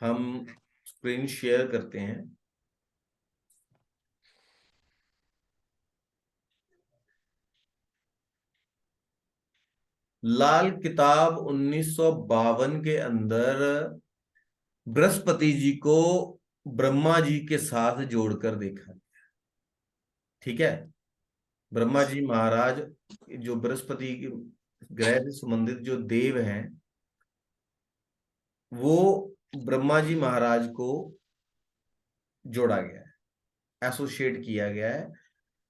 हम screen share करते हैं। लाल किताब 1952 के अंदर बृहस्पति जी को ब्रह्मा जी के साथ जोड़कर देखा। ठीक है, ब्रह्मा जी महाराज जो बृहस्पति के ग्रह से संबंधित जो देव हैं, वो ब्रह्मा जी महाराज को जोड़ा गया है, एसोसिएट किया गया है।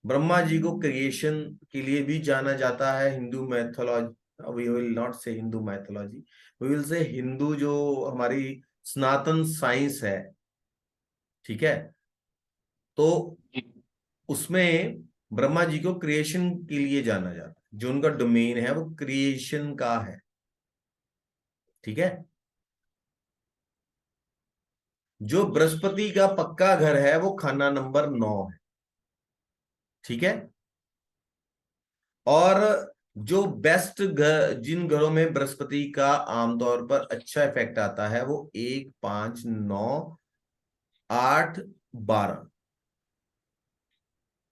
ब्रह्मा जी को क्रिएशन के लिए भी जाना जाता है Hindu mythology. We will not say Hindu mythology, we will say Hindu जो हमारी सनातन साइंस है। ठीक है, तो उसमें ब्रह्मा जी को क्रिएशन के लिए जाना जाता है, जो उनका डोमेन है वो क्रिएशन का है। ठीक है, जो बृहस्पति का पक्का घर है वो खाना नंबर 9 है। ठीक है, और जो बेस्ट घर, जिन घरों में बृहस्पति का आमतौर पर अच्छा इफेक्ट आता है, वो 1, 5, 9, 8, 12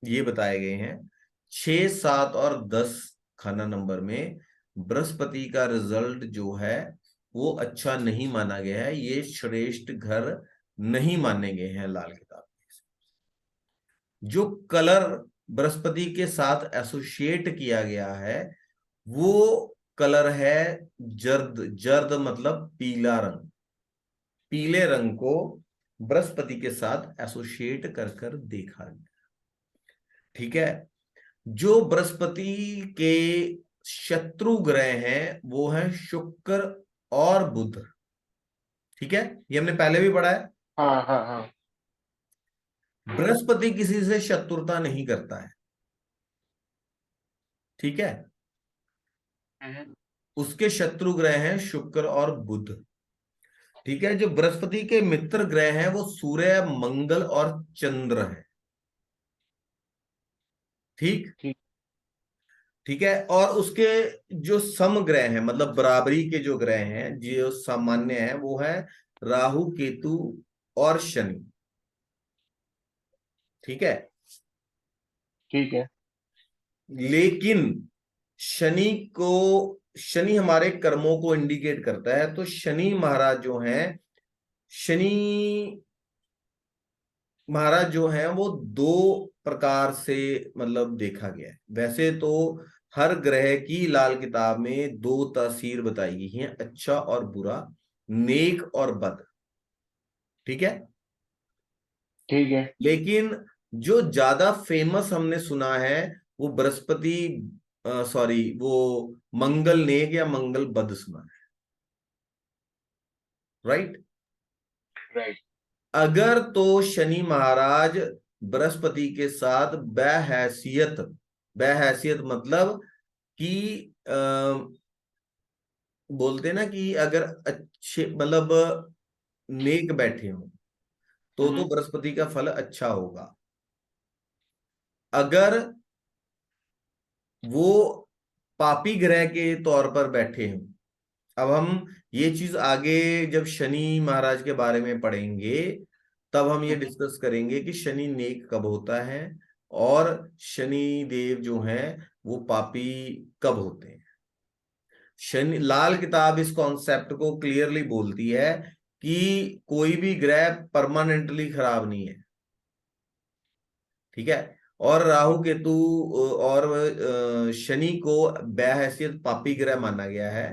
ये बताए गए हैं। 6, 7 और 10 खाना नंबर में बृहस्पति का रिजल्ट जो है वो अच्छा नहीं माना गया है। ये श्रेष्ठ घर नहीं माने गए हैं लाल किताब में। जो कलर बृहस्पति के साथ एसोसिएट किया गया है वो कलर है जर्द। जर्द मतलब पीला रंग। पीले रंग को बृहस्पति के साथ एसोसिएट कर कर देखा गया। ठीक है, जो बृहस्पति के शत्रु ग्रह हैं वो हैं शुक्र और बुध। ठीक है, ये हमने पहले भी पढ़ा है। हाँ हाँ हाँ। बृहस्पति किसी से शत्रुता नहीं करता है। ठीक है, उसके शत्रु ग्रह हैं शुक्र और बुध। ठीक है, जो बृहस्पति के मित्र ग्रह हैं वो सूर्य, मंगल और चंद्र हैं। ठीक, ठीक। ठीक है, और उसके जो समग्रह हैं मतलब बराबरी के जो ग्रह हैं जो सामान्य है वो है राहु, केतु और शनि। ठीक है, ठीक है। लेकिन शनि को, शनि हमारे कर्मों को इंडिकेट करता है। तो शनि महाराज जो हैं, शनि महाराज जो हैं वो दो प्रकार से मतलब देखा गया है। वैसे तो हर ग्रह की लाल किताब में दो तासीर बताई गई हैं, अच्छा और बुरा, नेक और बद। ठीक है, ठीक है। लेकिन जो ज्यादा फेमस हमने सुना है वो बृहस्पति, सॉरी, वो मंगल नेक या मंगल बद सुना है। राइट। राइट। अगर तो शनि महाराज बृहस्पति के साथ बहैसियत, बहैसियत मतलब कि बोलते ना कि अगर अच्छे मतलब नेक बैठे हो तो बृहस्पति का फल अच्छा होगा। अगर वो पापी ग्रह के तौर पर बैठे हों, अब हम ये चीज आगे जब शनि महाराज के बारे में पढ़ेंगे तब हम ये डिस्कस करेंगे कि शनि नेक कब होता है और शनि देव जो हैं वो पापी कब होते हैं। शनि लाल किताब इस कॉन्सेप्ट को क्लियरली बोलती है कि कोई भी ग्रह परमानेंटली खराब नहीं है। ठीक है, और राहु केतु और शनि को बहैसियत पापी ग्रह माना गया है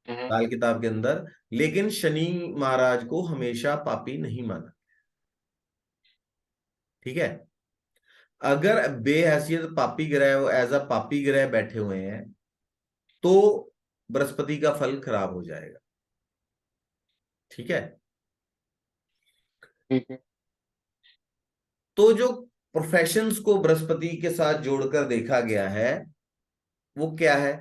लाल किताब के अंदर, लेकिन शनि महाराज को हमेशा पापी नहीं माना। ठीक है, अगर बेहैसियत पापी ग्रह एज अ पापी ग्रह बैठे हुए हैं तो बृहस्पति का फल खराब हो जाएगा। ठीक है, ठीक है। तो जो प्रोफेशंस को बृहस्पति के साथ जोड़कर देखा गया है वो क्या है,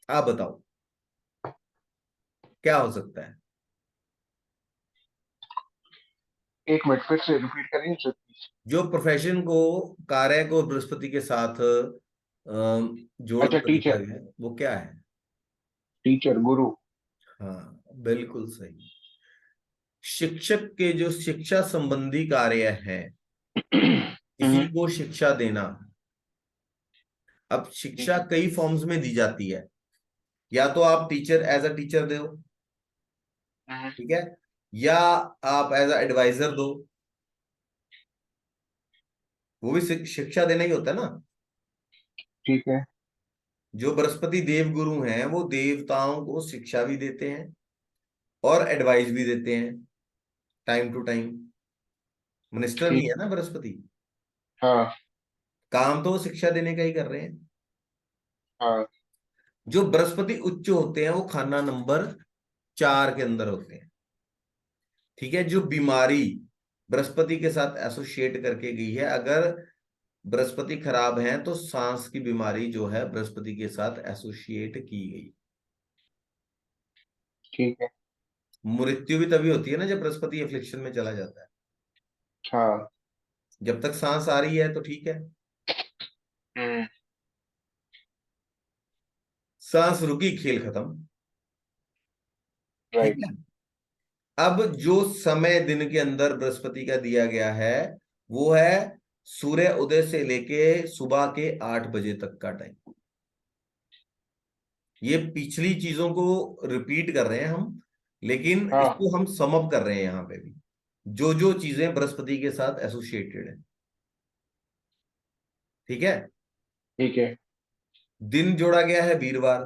आप बताओ क्या हो सकता है। एक मिनट फिर से रिपीट करेंगे सर प्लीज। जो प्रोफेशन को, कार्य को बृहस्पति के साथ अच्छा, जोड़कर देखा टीचर। गया है वो क्या है। टीचर, गुरु। हाँ, बिल्कुल सही। शिक्षक के जो शिक्षा संबंधी कार्य है, किसी हम्म, को शिक्षा देना। अब शिक्षा ठीक है। कई फॉर्म्स में दी जाती है। या तो आप टीचर एज अ टीचर दो, हम्म, ठीक है, या आप एज अ एडवाइजर दो। वो भी शिक्षा देना ही होता है ना। ठीक है। जो बृहस्पति देव गुरु हैं वो देवताओं को शिक्षा भी देते हैं और एडवाइस भी देते हैं, टाइम टू टाइम। मिनिस्टर नहीं ठीक। है ना बृहस्पति। हाँ। काम तो वो शिक्षा देने का ही कर रहे हैं। हाँ। जो बृहस्पति उच्च होते हैं वो खाना नंबर 4 के अंदर होते हैं। ठीक है। जो बीमारी बृहस्पति के साथ एसोसिएट करके गई है, अगर बृहस्पति खराब है तो सांस की बीमारी जो है बृहस्पति के साथ एसोसिएट की गई। ठीक है। मृत्यु भी तभी होती है ना जब बृहस्पति एफ्लिक्शन में चला जाता है। हाँ। जब तक सांस आ रही है तो ठीक है। हम्म। सांस रुकी, खेल खत्म। ठीक राइट। है। अब जो समय दिन के अंदर बृहस्पति का दिया गया है वो है सूर्य उदय से लेके सुबह के 8 बजे तक का टाइम। ये पिछली चीजों को रिपीट कर रहे हैं हम, लेकिन हाँ। इसको हम सम अप कर रहे हैं यहां पे भी, जो जो चीजें बृहस्पति के साथ एसोसिएटेड है। ठीक है। ठीक है। दिन जोड़ा गया है वीरवार।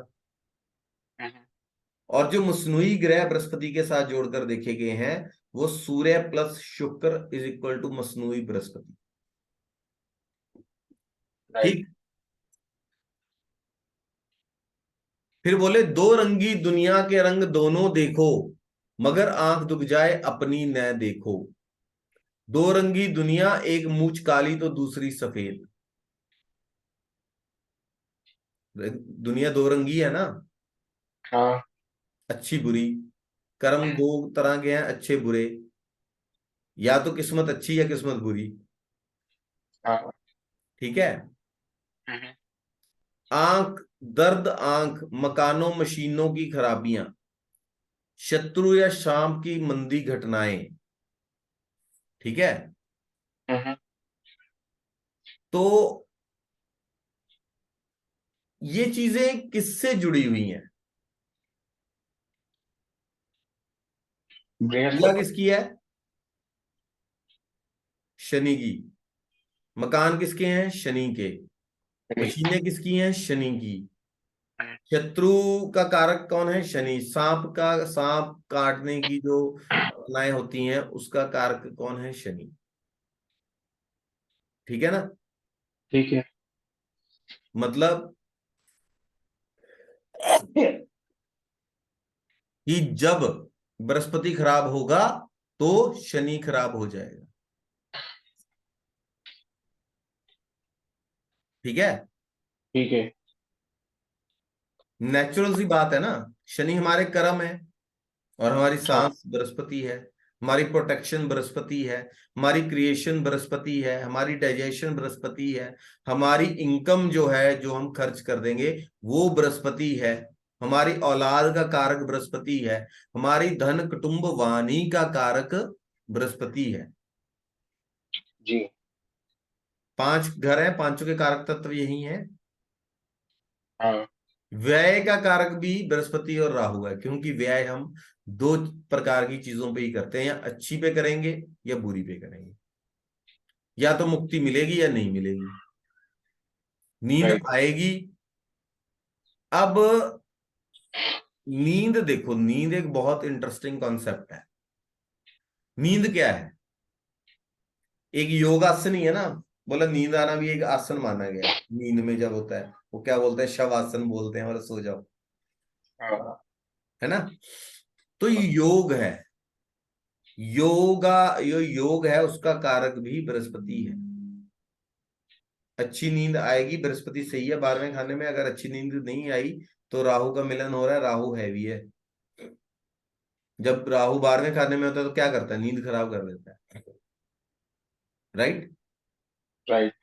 हम्म, और जो मसनूई ग्रह बृहस्पति के साथ जोड़कर देखे गए हैं वो सूर्य प्लस शुक्र इज इक्वल टू मसनूई बृहस्पति। राइट। ठीक। फिर बोले दो रंगी दुनिया के रंग दोनों देखो, मगर आंख दुख जाए अपनी न देखो। दो रंगी दुनिया, एक मूंछ काली तो दूसरी सफेद। दुनिया दो रंगी है ना, हाँ। अच्छी बुरी। कर्म दो तरह के हैं, अच्छे बुरे। या तो किस्मत अच्छी या किस्मत बुरी। हाँ। ठीक है। हम्म, आंख, दर्द आंख, मकानों मशीनों की खराबियां, शत्रु या शाम की मंदी घटनाएं। ठीक है। हम्म, तो ये चीजें किससे जुड़ी हुई हैं? पूजा बृहस्पति। किसकी है? शनि की। मकान किसके हैं? शनि के। मशीनें किसकी हैं? शनि की। हम्म, शत्रु का कारक कौन है? शनि। सांप काटने की जो घटनाएं होती हैं उसका कारक कौन है? शनि। ठीक है ना। ठीक है। मतलब कि जब बृहस्पति खराब होगा तो शनि खराब हो जाएगा। ठीक है। ठीक है। नेचुरल सी बात है ना। शनि हमारे कर्म है और हमारी हाँ। सांस बृहस्पति है। हमारी प्रोटेक्शन बृहस्पति है। हमारी क्रिएशन बृहस्पति है। हमारी डाइजेशन बृहस्पति है। हमारी इनकम जो है, जो हम खर्च कर देंगे, वो बृहस्पति है। हमारी औलाद का कारक बृहस्पति है। हमारी धन कुटुंब वाणी का कारक बृहस्पति है। जी। 5 घर हैं, पांचों के कारक तत्व यही हैं। हाँ। व्यय का कारक भी बृहस्पति और राहु है, क्योंकि व्यय हम दो प्रकार की चीजों पे ही करते हैं, या अच्छी पे करेंगे या बुरी पे करेंगे। या तो मुक्ति मिलेगी या नहीं मिलेगी, नींद राइट। आएगी। अब नींद देखो, नींद एक बहुत इंटरेस्टिंग कॉन्सेप्ट है। नींद क्या है? एक योगासन ही है ना। बोला नींद आना भी एक आसन माना गया है। नींद में जब होता है वो क्या बोलते हैं? शव आसन बोलते हैं, और सो जाओ। हाँ। है ना। तो ये योग है। योगा, जो योग है उसका कारक भी बृहस्पति है। अच्छी नींद आएगी, बृहस्पति सही है 12वें खाने में। अगर अच्छी नींद नहीं आई तो राहु का मिलन हो रहा है, राहु हैवी है। जब राहु 12वें खाने में होता है तो क्या करता है? नींद खराब कर देता है। राइट। राइट।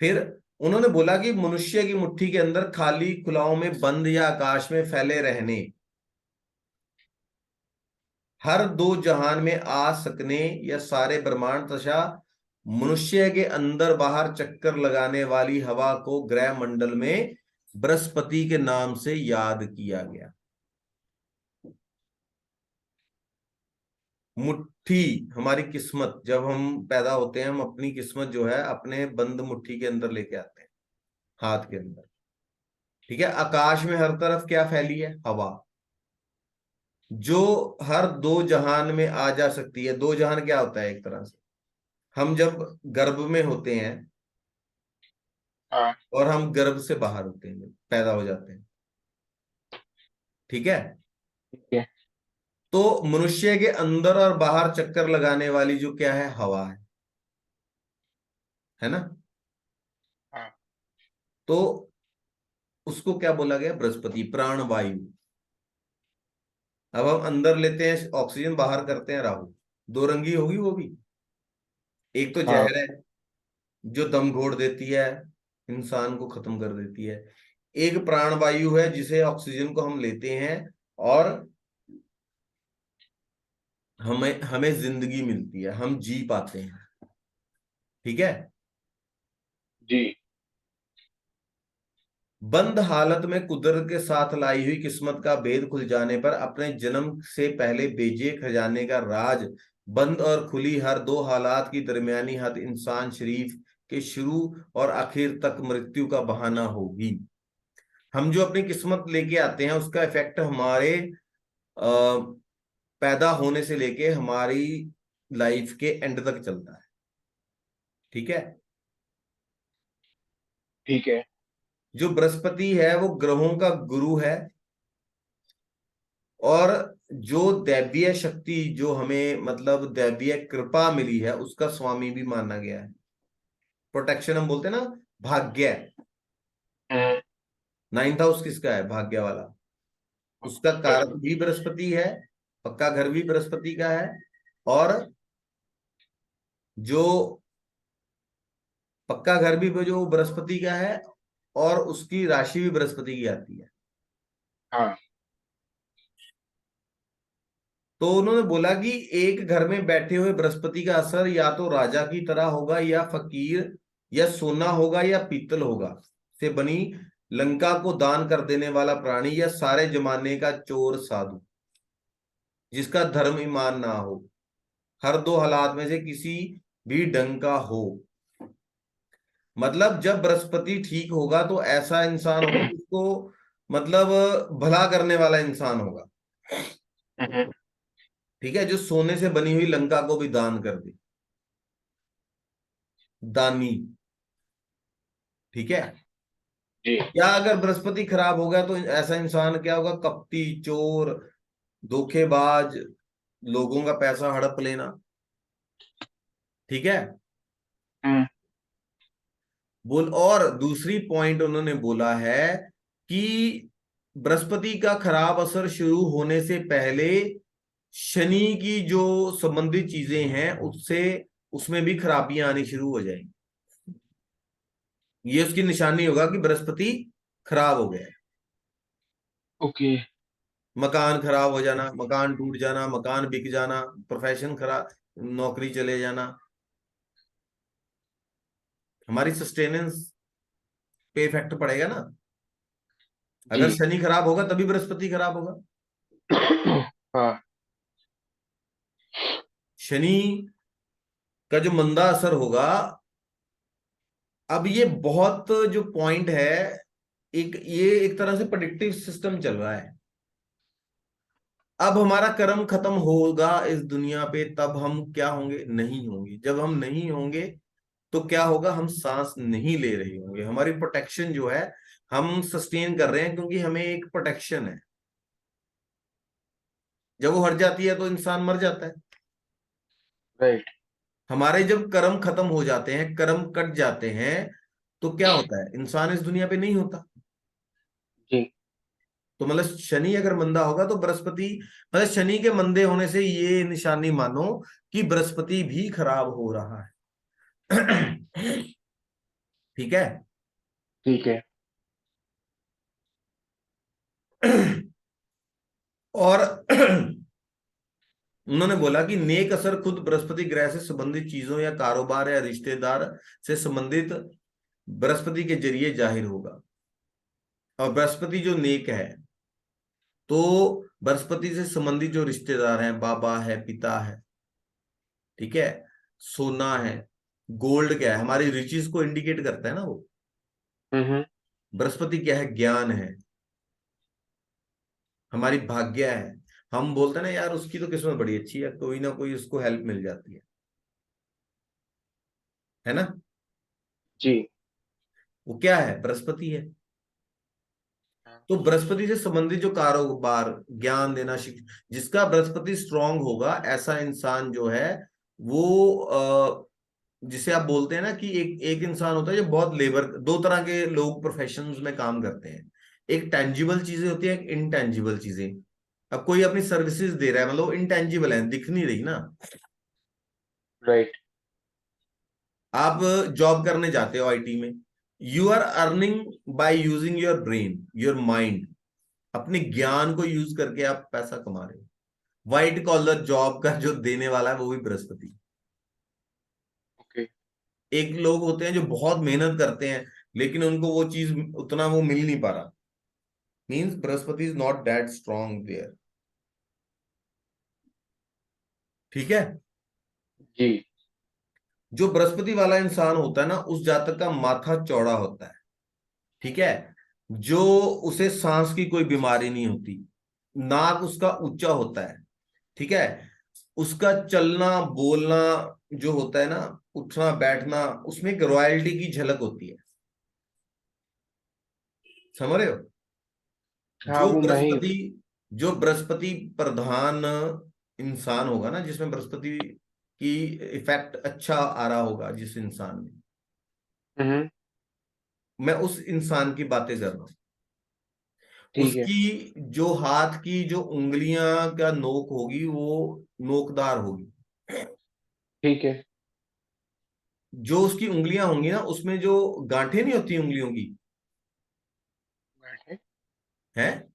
फिर उन्होंने बोला कि मनुष्य की मुट्ठी के अंदर खाली खुलाओं में बंद या आकाश में फैले रहने, हर दो जहान में आ सकने या सारे ब्रह्मांड तथा मनुष्य के अंदर बाहर चक्कर लगाने वाली हवा को ग्रह मंडल में बृहस्पति के नाम से याद किया गया। मुट्ठी, हमारी किस्मत, जब हम पैदा होते हैं हम अपनी किस्मत जो है अपने बंद मुट्ठी के अंदर लेके आते हैं, हाथ के अंदर। ठीक है, आकाश में हर तरफ क्या फैली है? हवा, जो हर दो जहान में आ जा सकती है। दो जहान क्या होता है? एक तरह से हम जब गर्भ में होते हैं हाँ। और हम गर्भ से बाहर होते हैं, पैदा हो जाते हैं। ठीक है, ठीक है। तो मनुष्य के अंदर और बाहर चक्कर लगाने वाली जो क्या है? हवा है ना। हाँ। तो उसको क्या बोला गया? बृहस्पति, प्राणवायु। अब हम अंदर लेते हैं ऑक्सीजन, बाहर करते हैं राहु। दो रंगी होगी वो भी। एक तो हाँ। जहर है जो दम घोट देती है, इंसान को खत्म कर देती है। एक प्राणवायु है जिसे ऑक्सीजन को हम लेते हैं और हमें हमें जिंदगी मिलती है, हम जी पाते हैं। ठीक है। जी। बंद हालत में कुदरत के साथ लाई हुई किस्मत का भेद खुल जाने पर अपने जन्म से पहले बेजे खजाने का राज, बंद और खुली हर दो हालात की दरमियानी हद इंसान शरीफ के शुरू और आखिर तक मृत्यु का बहाना होगी। हम जो अपनी किस्मत लेके आते हैं उसका इफेक्ट हमारे पैदा होने से लेके हमारी लाइफ के एंड तक चलता है। ठीक है। ठीक है। जो बृहस्पति है वो ग्रहों का गुरु है, और जो दैवीय शक्ति, जो हमें मतलब दैवीय कृपा मिली है, उसका स्वामी भी माना गया है। प्रोटेक्शन हम बोलते हैं ना, भाग्य। हम्म। नाइन्थ हाउस किसका है? भाग्य वाला। उसका कारक बृहस्पति। भी बृहस्पति है, पक्का घर भी बृहस्पति का है, और जो पक्का घर भी जो बृहस्पति का है, और उसकी राशि भी बृहस्पति की आती है। हाँ। तो उन्होंने बोला कि एक घर में बैठे हुए बृहस्पति का असर या तो राजा की तरह होगा, या फकीर, या सोना होगा, या पीतल होगा से बनी लंका को दान कर देने वाला प्राणी, या सारे जमाने का चोर साधु जिसका धर्म ईमान ना हो, हर दो हालात में से किसी भी ढंग का हो। मतलब जब बृहस्पति ठीक होगा तो ऐसा इंसान होगा जिसको मतलब भला करने वाला इंसान होगा। हम्म। ठीक है, जो सोने से बनी हुई लंका को भी दान कर दे, दानी। ठीक है। जी। या अगर बृहस्पति खराब हो गया तो ऐसा इंसान क्या होगा? कपटी, चोर, धोखेबाज, लोगों का पैसा हड़प लेना। ठीक है। हम्म। बोल, और दूसरी पॉइंट उन्होंने बोला है कि बृहस्पति का खराब असर शुरू होने से पहले शनि की जो संबंधित चीजें हैं उससे, उसमें भी खराबियां आनी शुरू हो जाएंगी। ये उसकी निशानी होगा कि बृहस्पति खराब हो गया है। ओके। मकान खराब हो जाना, मकान टूट जाना, मकान बिक जाना, प्रोफेशन खराब, नौकरी चले जाना, हमारी सस्टेनेंस पे इफेक्ट पड़ेगा ना। जी। अगर शनि खराब होगा तभी बृहस्पति खराब होगा। हाँ। शनि का जो मंदा असर होगा, अब ये बहुत जो पॉइंट है, एक ये एक तरह से प्रेडिक्टिव सिस्टम चल रहा है। अब हमारा कर्म खत्म होगा इस दुनिया पे, तब हम क्या होंगे? नहीं होंगे। जब हम नहीं होंगे तो क्या होगा? हम सांस नहीं ले रहे होंगे। हमारी प्रोटेक्शन जो है हम सस्टेन कर रहे हैं क्योंकि हमें एक प्रोटेक्शन है। जब वो हट जाती है तो इंसान मर जाता है। राइट। हमारे जब कर्म खत्म हो जाते हैं, कर्म कट जाते हैं, तो क्या होता है? इंसान इस दुनिया पे नहीं होता। जी। तो मतलब शनि अगर मंदा होगा तो बृहस्पति, मतलब शनि के मंदे होने से ये निशानी मानो कि बृहस्पति भी खराब हो रहा है। ठीक है। ठीक है। और उन्होंने बोला कि नेक असर खुद बृहस्पति ग्रह से संबंधित चीजों या कारोबार या रिश्तेदार से संबंधित बृहस्पति के जरिए जाहिर होगा। और बृहस्पति जो नेक है, तो बृहस्पति से संबंधित जो रिश्तेदार हैं, बाबा है, पिता है, ठीक है, सोना है, गोल्ड क्या है, हमारी रिचेस को इंडिकेट करता है ना वो। हम्म। बृहस्पति क्या है, ज्ञान है, हमारी भाग्य है। हम बोलते हैं ना यार उसकी तो किस्मत बड़ी अच्छी है, कोई ना कोई उसको हेल्प मिल जाती है ना। जी। वो क्या है, बृहस्पति है। हाँ। तो बृहस्पति से संबंधित जो कारोबार, ज्ञान देना, जिसका बृहस्पति स्ट्रांग होगा, ऐसा इंसान जो है वो जिसे आप बोलते हैं ना कि एक एक इंसान होता है जो बहुत लेबर, दो तरह के लोग प्रोफेशंस में काम करते हैं। एक टेंजिबल चीजें होती है, एक इनटेंजिबल चीजें। अब कोई अपनी सर्विसेज दे रहा है, मतलब इनटेंजिबल है, दिख नहीं रही ना। राइट। आप जॉब करने जाते हो आईटी में, you are earning by using your brain, your mind, अपने ज्ञान को यूज करके आप पैसा कमा रहे हो। व्हाइट कॉलर जॉब का जो देने वाला है वो भी बृहस्पति। ओके। एक लोग होते हैं जो बहुत मेहनत करते हैं लेकिन उनको वो चीज उतना वो मिल नहीं पा रहा, means Brihaspati is not that strong there. ठीक है। जी। जो बृहस्पति वाला इंसान होता है ना, उस जातक का माथा चौड़ा होता है, ठीक है, जो उसे सांस की कोई बीमारी नहीं होती, नाक उसका ऊंचा होता है, ठीक है, उसका चलना बोलना जो होता है ना, उठना बैठना, उसमें एक रॉयल्टी की झलक होती है। समझ रहे हो। हाँ, जो वो मैं ही। बृहस्पति जो बृहस्पति प्रधान इंसान होगा ना, जिसमें बृहस्पति की इफेक्ट अच्छा आ रहा होगा जिस इंसान में, हम्म। मैं उस इंसान की बातें कर रहा हूं। ठीक है। उसकी जो हाथ की जो उंगलियां का नोक होगी वो नोकदार होगी। ठीक है। जो उसकी उंगलियां होंगी ना, उसमें जो गांठें नहीं होती उंगलियों की, गांठे? है,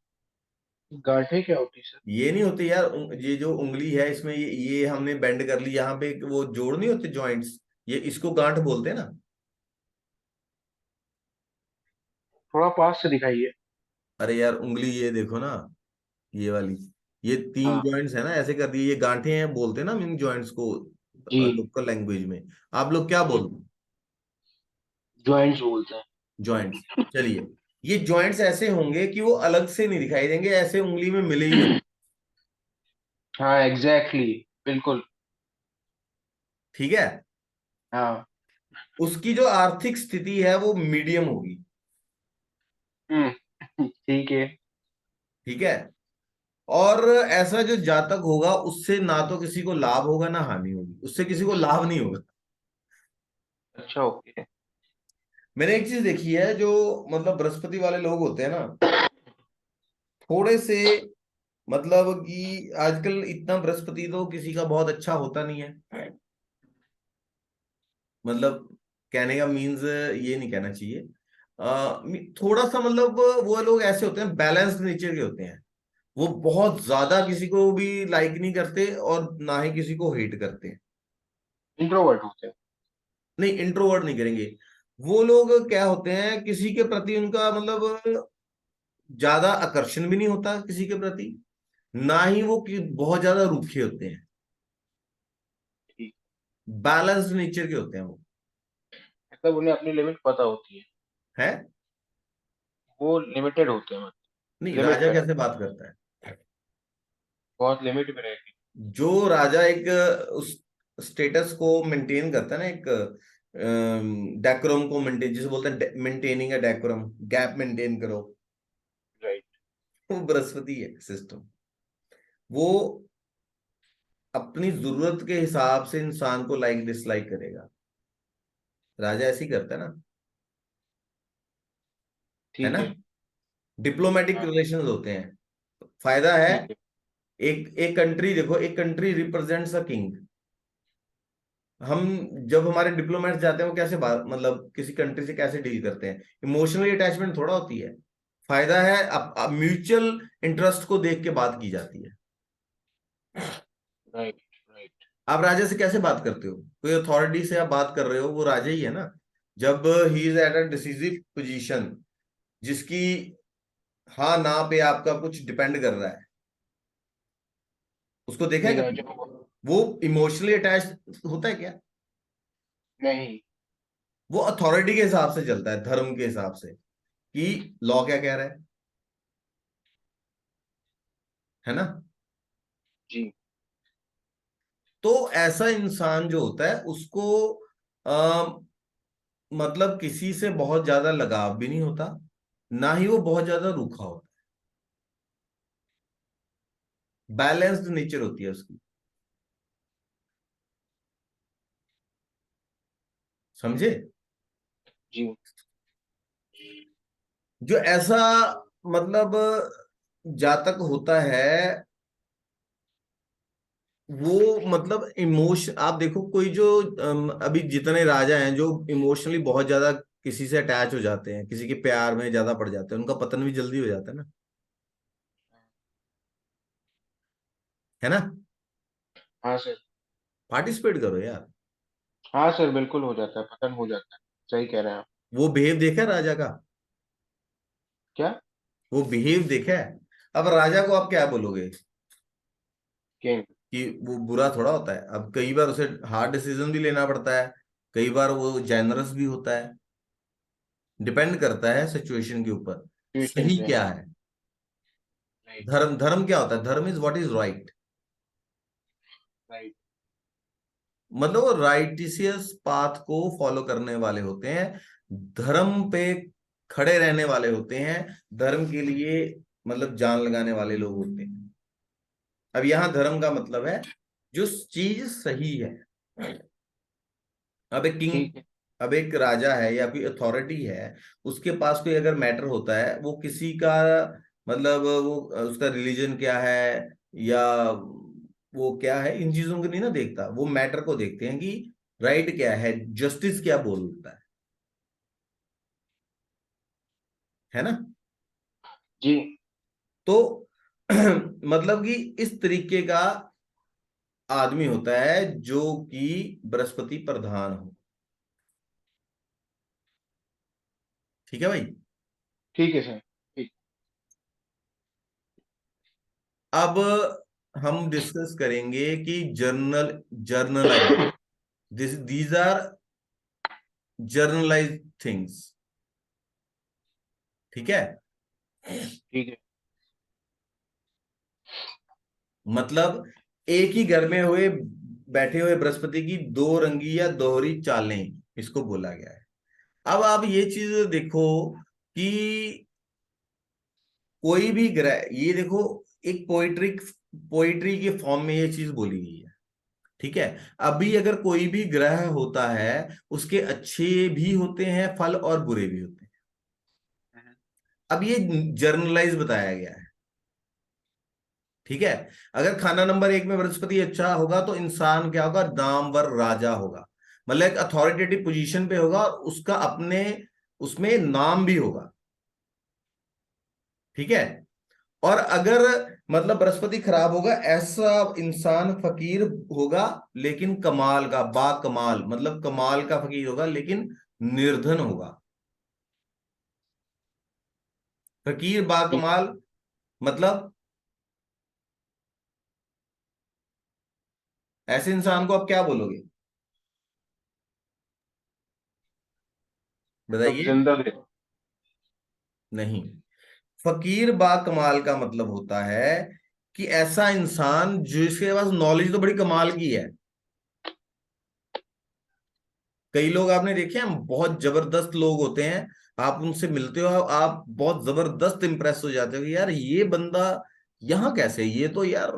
गांठे क्या होती सर? ये नहीं होती यार, ये जो उंगली है इसमें ये हमने बेंड कर ली, यहाँ पे वो जोड़ नहीं होते जॉइंट्स, ये इसको गांठ बोलते हैं ना। थोड़ा पास से दिखाइए। अरे यार उंगली ये देखो ना, ये वाली, ये तीन हाँ। जॉइंट्स है ना, ऐसे कर दिए, ये गांठें हैं बोलते हैं ना इन जॉइंट्स को जी। लोकल लैंग्वेज में। आप लोग क्या बोलते हैं, ज्वाइंट्स बोलते हैं। जॉइंट्स। चलिए, ये जॉइंट्स ऐसे होंगे कि वो अलग से नहीं दिखाई देंगे, ऐसे उंगली में मिले ही होंगे। हाँ, एग्जैक्टली। बिल्कुल। ठीक है। हाँ। उसकी जो आर्थिक स्थिति है वो मीडियम होगी। ठीक है। ठीक है। और ऐसा जो जातक होगा उससे ना तो किसी को लाभ होगा ना हानि होगी, उससे किसी को लाभ नहीं होगा। अच्छा, ओके। मैंने एक चीज देखी है, जो मतलब बृहस्पति वाले लोग होते हैं ना, थोड़े से, मतलब कि आजकल इतना बृहस्पति तो किसी का बहुत अच्छा होता नहीं है, मतलब कहने का मीन्स ये नहीं कहना चाहिए, थोड़ा सा मतलब वो लोग ऐसे होते हैं, बैलेंस्ड नेचर के होते हैं। वो बहुत ज्यादा किसी को भी लाइक नहीं करते और ना ही किसी को हेट करते हैं। इंट्रोवर्ट होते हैं। नहीं, इंट्रोवर्ट नहीं करेंगे। वो लोग क्या होते हैं, किसी के प्रति उनका मतलब ज्यादा आकर्षण भी नहीं होता किसी के प्रति, ना ही वो बहुत ज्यादा रूखे होते हैं। ठीक। बैलेंस्ड नेचर के होते हैं वो। मतलब उन्हें अपनी लिमिट पता होती है। है। वो लिमिटेड होते हैं, मतलब नहीं, लिमिट राजा में। कैसे बात करता है, बहुत लिमिट में रहेगी। जो राजा एक उस स्टेटस को मेंटेन करता है ना, एक डेकोरम को मेंटेन, जिसे बोलते हैं maintaining a decorum, gap maintain करो, राइट। वो बृहस्पति है सिस्टम। वो अपनी जरूरत के हिसाब से इंसान को लाइक डिसलाइक करेगा। राजा ऐसे ही करता है ना, है ठीक ना। है। डिप्लोमेटिक हाँ। रिलेशंस होते हैं, फायदा है। ठीक है। एक एक कंट्री देखो, एक कंट्री रिप्रेजेंट्स अ किंग। हम जब हमारे डिप्लोमेट्स जाते हैं वो कैसे बात, मतलब किसी कंट्री से कैसे डील करते हैं, इमोशनली अटैचमेंट थोड़ा होती है। फायदा है, अब म्यूचुअल इंटरेस्ट को देख के बात की जाती है। Right, right. आप राजा से कैसे बात करते हो? कोई अथॉरिटी से आप बात कर रहे हो, वो राजा ही है ना। जब he is at a decisive position, जिसकी हाँ ना पे आपका कुछ डिपेंड कर रहा है, उसको देखा है कोई कभी? राजा को। वो इमोशनली अटैच होता है क्या? नहीं। वो अथॉरिटी के हिसाब से चलता है, धर्म के हिसाब से, कि लॉ क्या कह रहा है ना। जी। तो ऐसा इंसान जो होता है उसको आ, मतलब किसी से बहुत ज्यादा लगाव भी नहीं होता, ना ही वो बहुत ज्यादा रूखा होता। बैलेंस्ड नेचर होती है उसकी। समझे? जी। जो ऐसा मतलब जातक होता है, वो मतलब इमोशन, आप देखो कोई जो अभी जितने राजा हैं जो इमोशनली बहुत ज्यादा किसी से अटैच हो जाते हैं, किसी के प्यार में ज्यादा पड़ जाते हैं, उनका पतन भी जल्दी हो जाता है ना। है ना? हाँ सर। पार्टिसिपेट करो यार। हाँ सर, बिल्कुल हो जाता है, पतन हो जाता है। सही कह रहे हैं आप। वो बिहेव देखा है राजा का? क्या? वो बिहेव देखा है? अब राजा को आप क्या बोलोगे? किंग। कि वो बुरा थोड़ा होता है। अब कई बार उसे हार्ड डिसीजन भी लेना पड़ता है, कई बार वो जेनरस भी होता है। डिपेंड करता है सिचुएशन के ऊपर। ट्यूशन सही पे, क्या हाँ। है? राइट। धर्म, धर्म क्या होता है? धर्म is what is right. Right. मतलब वो राइटिशियस पाथ को फॉलो करने वाले होते हैं, धर्म पे खड़े रहने वाले होते हैं, धर्म के लिए मतलब जान लगाने वाले लोग होते हैं। अब यहां धर्म का मतलब है जो चीज सही है। अब एक किंग, ठीक है। अब एक राजा है या कोई अथॉरिटी है, उसके पास कोई अगर मैटर होता है, वो किसी का मतलब वो उसका रिलीजन क्या है, या वो क्या है, इन चीजों को नहीं ना देखता, वो मैटर को देखते हैं कि राइट क्या है, जस्टिस क्या बोलता है ना। जी। तो मतलब कि इस तरीके का आदमी होता है जो कि बृहस्पति प्रधान हो। ठीक है भाई। ठीक है सर। ठीक। अब हम डिस्कस करेंगे कि journalise, these are journalise things. ठीक है? ठीक है। मतलब एक ही घर में हुए बैठे हुए बृहस्पति की दो रंगी या दोहरी चालें, इसको बोला गया है। अब आप ये चीज देखो कि कोई भी ग्रह, ये देखो, एक पोइट्री के फॉर्म में ये चीज बोली गई है। ठीक है? अभी अगर कोई भी ग्रह होता है, उसके अच्छे भी होते हैं फल और बुरे भी होते हैं। अब ये जर्नलाइज बताया गया है। ठीक है? अगर खाना नंबर एक में बृहस्पति अच्छा होगा तो इंसान क्या होगा? नामवर राजा होगा, मतलब एक अथॉरिटेटिव पोजीशन पे होगा, और उसका अपने उसमें नाम भी होगा। ठीक है? और अगर मतलब बृहस्पति खराब होगा, ऐसा इंसान फकीर होगा, लेकिन कमाल का, बा कमाल, मतलब कमाल का फकीर होगा, लेकिन निर्धन होगा। फकीर बा ठीक है। कमाल मतलब ऐसे इंसान को आप क्या बोलोगे? मतलब बताइए। जिंदा दे। नहीं, फकीर बा कमाल का मतलब होता है कि ऐसा इंसान जिसके पास नॉलेज तो बड़ी कमाल की है। कई लोग आपने देखे हैं, बहुत जबरदस्त लोग होते हैं, आप उनसे मिलते हो, आप बहुत जबरदस्त इंप्रेस हो जाते हो कि यार ये बंदा यहाँ कैसे, ये तो यार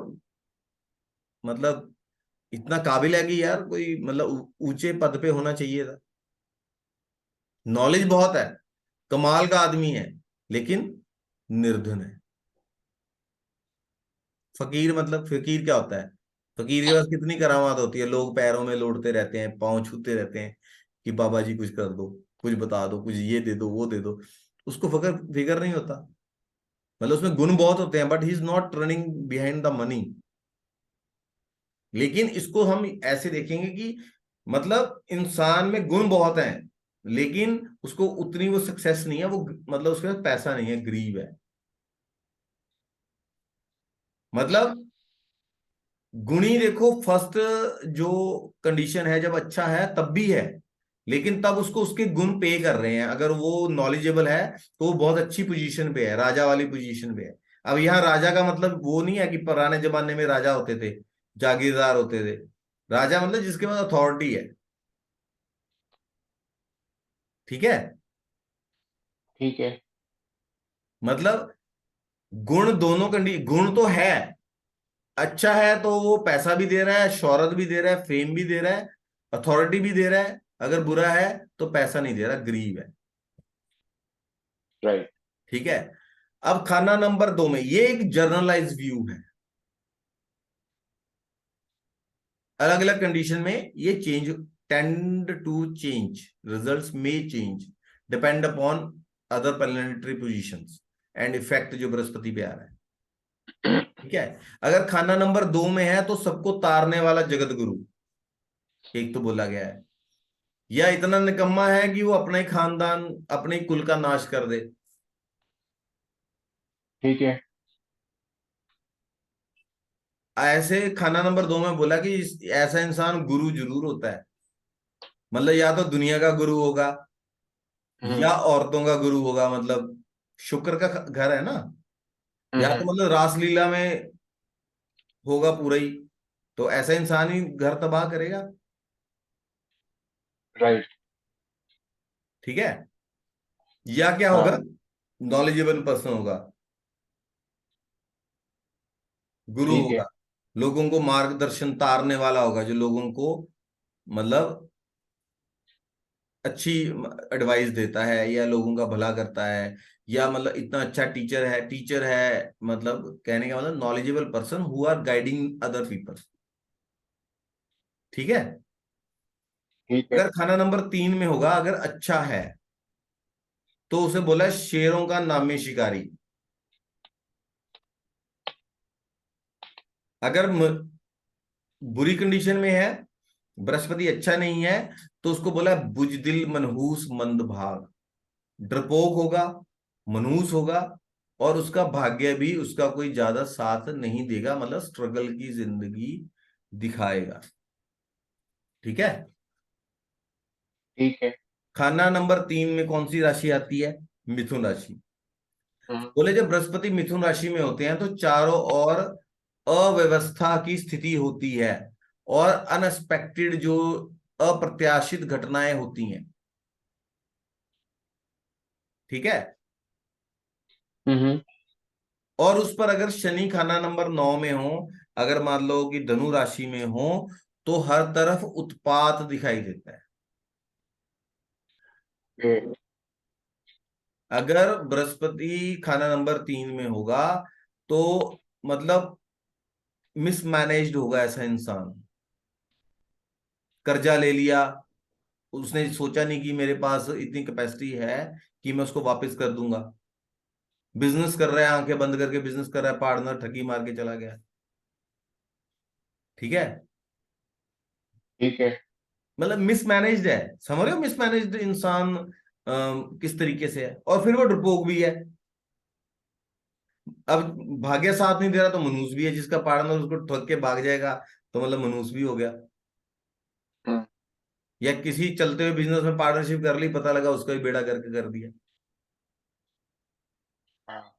मतलब इतना काबिल है कि यार कोई मतलब ऊंचे पद पे होना चाहिए था। नॉलेज बहुत है, कमाल का आदमी है, लेकिन निर्धन है। फकीर मतलब फकीर क्या होता है? फकीर के पास कितनी करामात होती है, लोग पैरों में लोटते रहते हैं, पांव छूते रहते हैं कि बाबा जी कुछ कर दो, कुछ बता दो, कुछ ये दे दो, वो दे दो। उसको फकर फिकर नहीं होता। मतलब उसमें गुण बहुत होते हैं, but he is not running behind the money. लेकिन इसको हम ऐसे देखेंगे कि मतलब इंसान में गुण बहुत हैं, लेकिन उसको उतनी वो सक्सेस नहीं है, वो मतलब उसके पास पैसा नहीं है, गरीब है। मतलब गुणी देखो, फर्स्ट जो कंडीशन है, जब अच्छा है तब भी है, लेकिन तब उसको उसके गुण पे कर रहे हैं। अगर वो नॉलेजेबल है तो वो बहुत अच्छी पोजीशन पे है, राजा वाली पोजीशन पे है। अब यहाँ राजा का मतलब वो नहीं है कि पुराने जमाने में राजा होते थे, जागीरदार होते थे। राजा मतलब जिसके पास अथॉरिटी है। ठीक है। ठीक है। मतलब गुण दोनों गुण तो है, अच्छा है तो वो पैसा भी दे रहा है, शोहरत भी दे रहा है, फेम भी दे रहा है, अथॉरिटी भी दे रहा है। अगर बुरा है तो पैसा नहीं दे रहा, गरीब है। राइट। ठीक है। अब खाना नंबर 2 में, ये एक जर्नलाइज व्यू है, अलग अलग कंडीशन में ये change, tend to change, results में change, depend upon other planetary positions and effect जो बृहस्पति पे आ रहा है। ठीक है। अगर खाना नंबर 2 में है तो सबको तारने वाला जगत गुरु, एक तो बोला गया है, या इतना निकम्मा है कि वो अपना ही खानदान, अपने ही कुल का नाश कर दे। ठीक है। ऐसे खाना नंबर 2 में बोला कि ऐसा इंसान गुरु जरूर होता है, मतलब या तो दुनिया का गुरु होगा, हम्म। या औरतों का गुरु होगा, मतलब शुक्र का घर है ना, या तो हम्म। मतलब रासलीला में होगा पूरा ही, तो ऐसा इंसान ही घर तबाह करेगा। राइट। ठीक है। या क्या होगा, हाँ। नॉलेजेबल पर्सन होगा, गुरु ठीक है। होगा, लोगों को मार्गदर्शन तारने वाला होगा, जो लोगों को मतलब अच्छी एडवाइस देता है, या लोगों का भला करता है, या मतलब इतना अच्छा टीचर है, मतलब कहने का मतलब knowledgeable person who are guiding other people. ठीक है। ठीक है। अगर खाना नंबर 3 में होगा, अगर अच्छा है, तो उसे बोला है शेरों का नामी शिकारी। अगर बुरी कंडीशन में है, बृहस्पति अच्छा नहीं है, तो उसको बोला है बुजदिल मनहूस मंद भाग, डरपोक होगा, मनहूस होगा, और उसका भाग्य भी उसका कोई ज्यादा साथ नहीं देगा, मतलब स्ट्रगल की जिंदगी दिखाएगा। ठीक है। ठीक है। खाना नंबर 3 में कौन सी राशि आती है, मिथुन राशि। हम्म। बोले जब बृहस्पति मिथुन राशि में होते हैं तो चारों ओर अव्यवस्था की स्थिति होती है, और अनएक्सपेक्टेड जो अप्रत्याशित घटनाएं होती हैं। ठीक है। हम्म। और उस पर अगर शनि खाना नंबर 9 में हो, अगर मान लो कि धनु राशि में हो, तो हर तरफ उत्पात दिखाई देता है। ये- अगर बृहस्पति खाना नंबर 3 में होगा, तो मतलब मिसमैनेज्ड होगा ऐसा इंसान, कर्जा ले लिया, उसने सोचा नहीं कि मेरे पास इतनी कैपेसिटी है कि मैं उसको वापस कर दूंगा। बिजनेस कर रहा है, आंखें बंद करके बिजनेस कर रहा है, पार्टनर ठगी मार के चला गया। ठीक है। ठीक है। मतलब मिसमैनेज्ड है, समझ रहे हो, मिसमैनेज्ड इंसान किस तरीके से है, और फिर वो डरपोक भी है। अब भाग्य साथ नहीं दे रहा तो मनूस भी है, जिसका पार्टनर उसको ठग के भाग जाएगा तो मतलब मनूस भी हो गया। हम्म। या किसी चलते हुए बिजनेस में पार्टनरशिप कर ली, पता लगा उसका ही बेड़ा करके कर दिया। हाँ।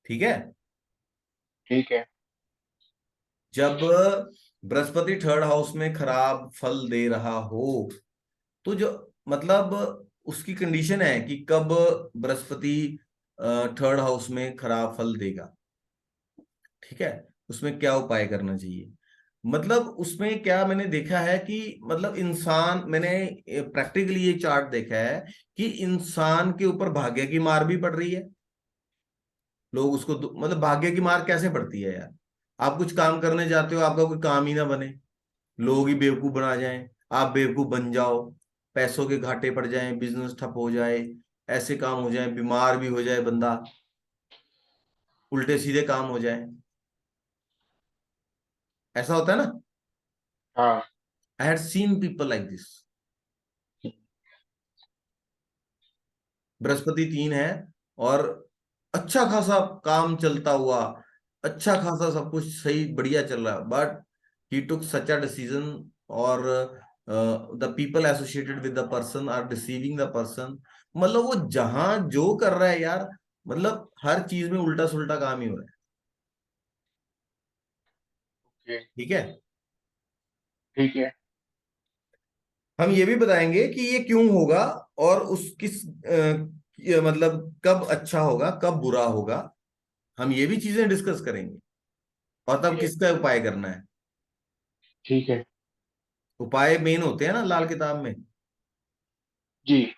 ठीक है। ठीक है। जब बृहस्पति थर्ड हाउस में खराब फल दे रहा हो, तो जो मतलब उसकी कंडीशन है कि कब बृहस्पति थर्ड हाउस में खराब फल देगा। ठीक है। उसमें क्या उपाय करना चाहिए, मतलब उसमें क्या मैंने देखा है कि मतलब इंसान, मैंने प्रैक्टिकली ये चार्ट देखा है कि इंसान के ऊपर भाग्य की मार भी पड़ रही है। लोग उसको मतलब भाग्य की मार कैसे पड़ती है यार, आप कुछ काम करने जाते हो, आपका कोई काम ही ना बने, लोग ही बेवकूफ बना जाएं, आप बेवकूफ बन जाओ, पैसों के घाटे पड़ जाएं, बिजनेस ठप हो जाए, ऐसे काम हो जाए, बीमार भी हो जाए बंदा, उल्टे सीधे काम हो जाए, ऐसा होता है ना। हाँ। I had seen people like this. Brihaspati 3 है और अच्छा खासा काम चलता हुआ, अच्छा खासा सब कुछ सही बढ़िया चल रहा, but he took such a decision, और the people associated with the person are deceiving the person. मतलब वो जहां जो कर रहा है यार, मतलब हर चीज में उल्टा सुल्टा काम ही हो रहा है। ओके। ठीक है। ठीक है। हम ये भी बताएंगे कि ये क्यों होगा, और उस किस ये मतलब कब अच्छा होगा कब बुरा होगा, हम ये भी चीजें डिस्कस करेंगे। और तब ओके। किसका उपाय करना है। ठीक है। उपाय मेन होते हैं ना लाल किताब में। जी।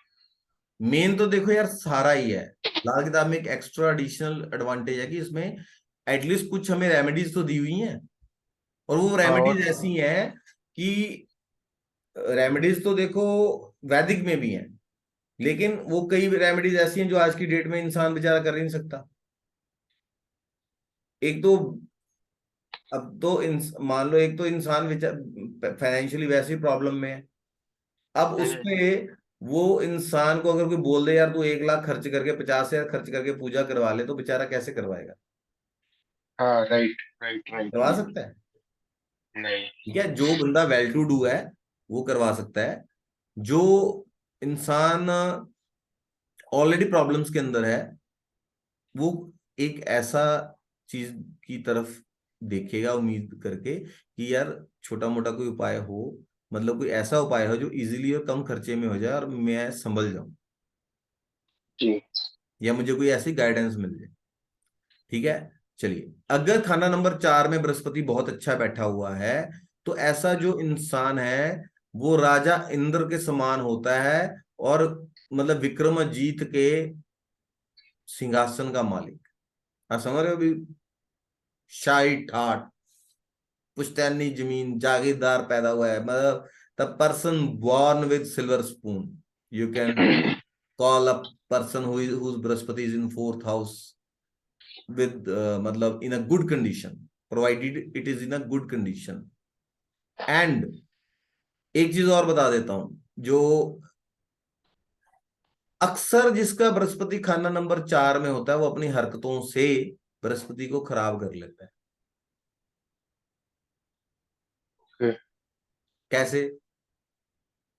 मेन तो देखो यार सारा ही है। लाल किताब में एक एक्स्ट्रा एडिशनल एडवांटेज है कि इसमें एटलीस्ट कुछ हमें रेमेडीज तो दी हुई हैं, और वो हाँ, और रेमेडीज ऐसी हैं कि रेमेडीज तो देखो वैदिक में भी हैं, लेकिन वो कई रेमेडीज ऐसी हैं जो आज की डेट में इंसान बेचारा कर ही नहीं सकता। एक तो अब तो मान लो एक तो इंसान फाइनेंशियली वैसे ही प्रॉब्लम में है। अब हम्म, उसपे वो इंसान को अगर कोई बोल दे यार तू 1 लाख खर्च करके 50 हजार खर्च करके पूजा करवा ले, तो बेचारा कैसे करवाएगा। हाँ, राइट राइट राइट, करवा बिल्कुल। सकता है। नहीं। ठीक है, जो बंदा वेल टू डू है वो करवा सकता है। जो इंसान ऑलरेडी प्रॉब्लम्स के अंदर है, वो एक ऐसा चीज की तरफ देखेगा उम्मीद करके कि यार छोटा मोटा कोई उपाय हो, मतलब कोई ऐसा उपाय हो जो इजीली और कम खर्चे में हो जाए और मैं संभल जाऊं, जी। या मुझे कोई ऐसी गाइडेंस मिल जाए। ठीक है। चलिए, अगर खाना नंबर 4 में बृहस्पति बहुत अच्छा बैठा हुआ है, तो ऐसा जो इंसान है वो राजा इंद्र के समान होता है, और मतलब विक्रमजीत के सिंहासन का मालिक। आप समझ रहे हो अभी, शाही ठाट पुश्तैनी जमीन जागीरदार पैदा हुआ है, मतलब the person born with silver spoon. You can call a person whose Brihaspati is in 4th house with मतलब in a good condition, provided it is in a good condition। And एक चीज और बता देता हूं, जो अक्सर जिसका बृहस्पति खाना नंबर 4 में होता है वो अपनी हरकतों से बृहस्पति को खराब कर लेता है। ओके। कैसे।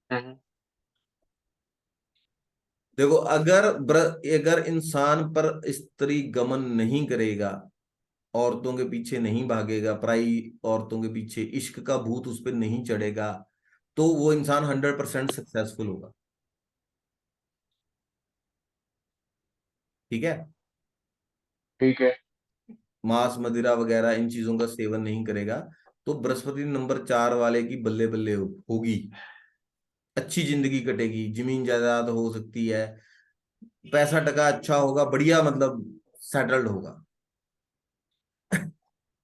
हम्म, देखो, अगर इंसान पर स्त्री गमन नहीं करेगा, औरतों के पीछे नहीं भागेगा, पराई औरतों के पीछे इश्क का भूत उस पर नहीं चढ़ेगा, तो वो इंसान 100% सक्सेसफुल होगा। ठीक है। ठीक है। मांस मदिरा वगैरह इन चीजों का सेवन नहीं करेगा, तो बृहस्पति नंबर 4 वाले की बल्ले बल्ले होगी। अच्छी जिंदगी कटेगी, जमीन जायदाद हो सकती है, पैसा टका अच्छा होगा, बढ़िया मतलब सेटल्ड होगा।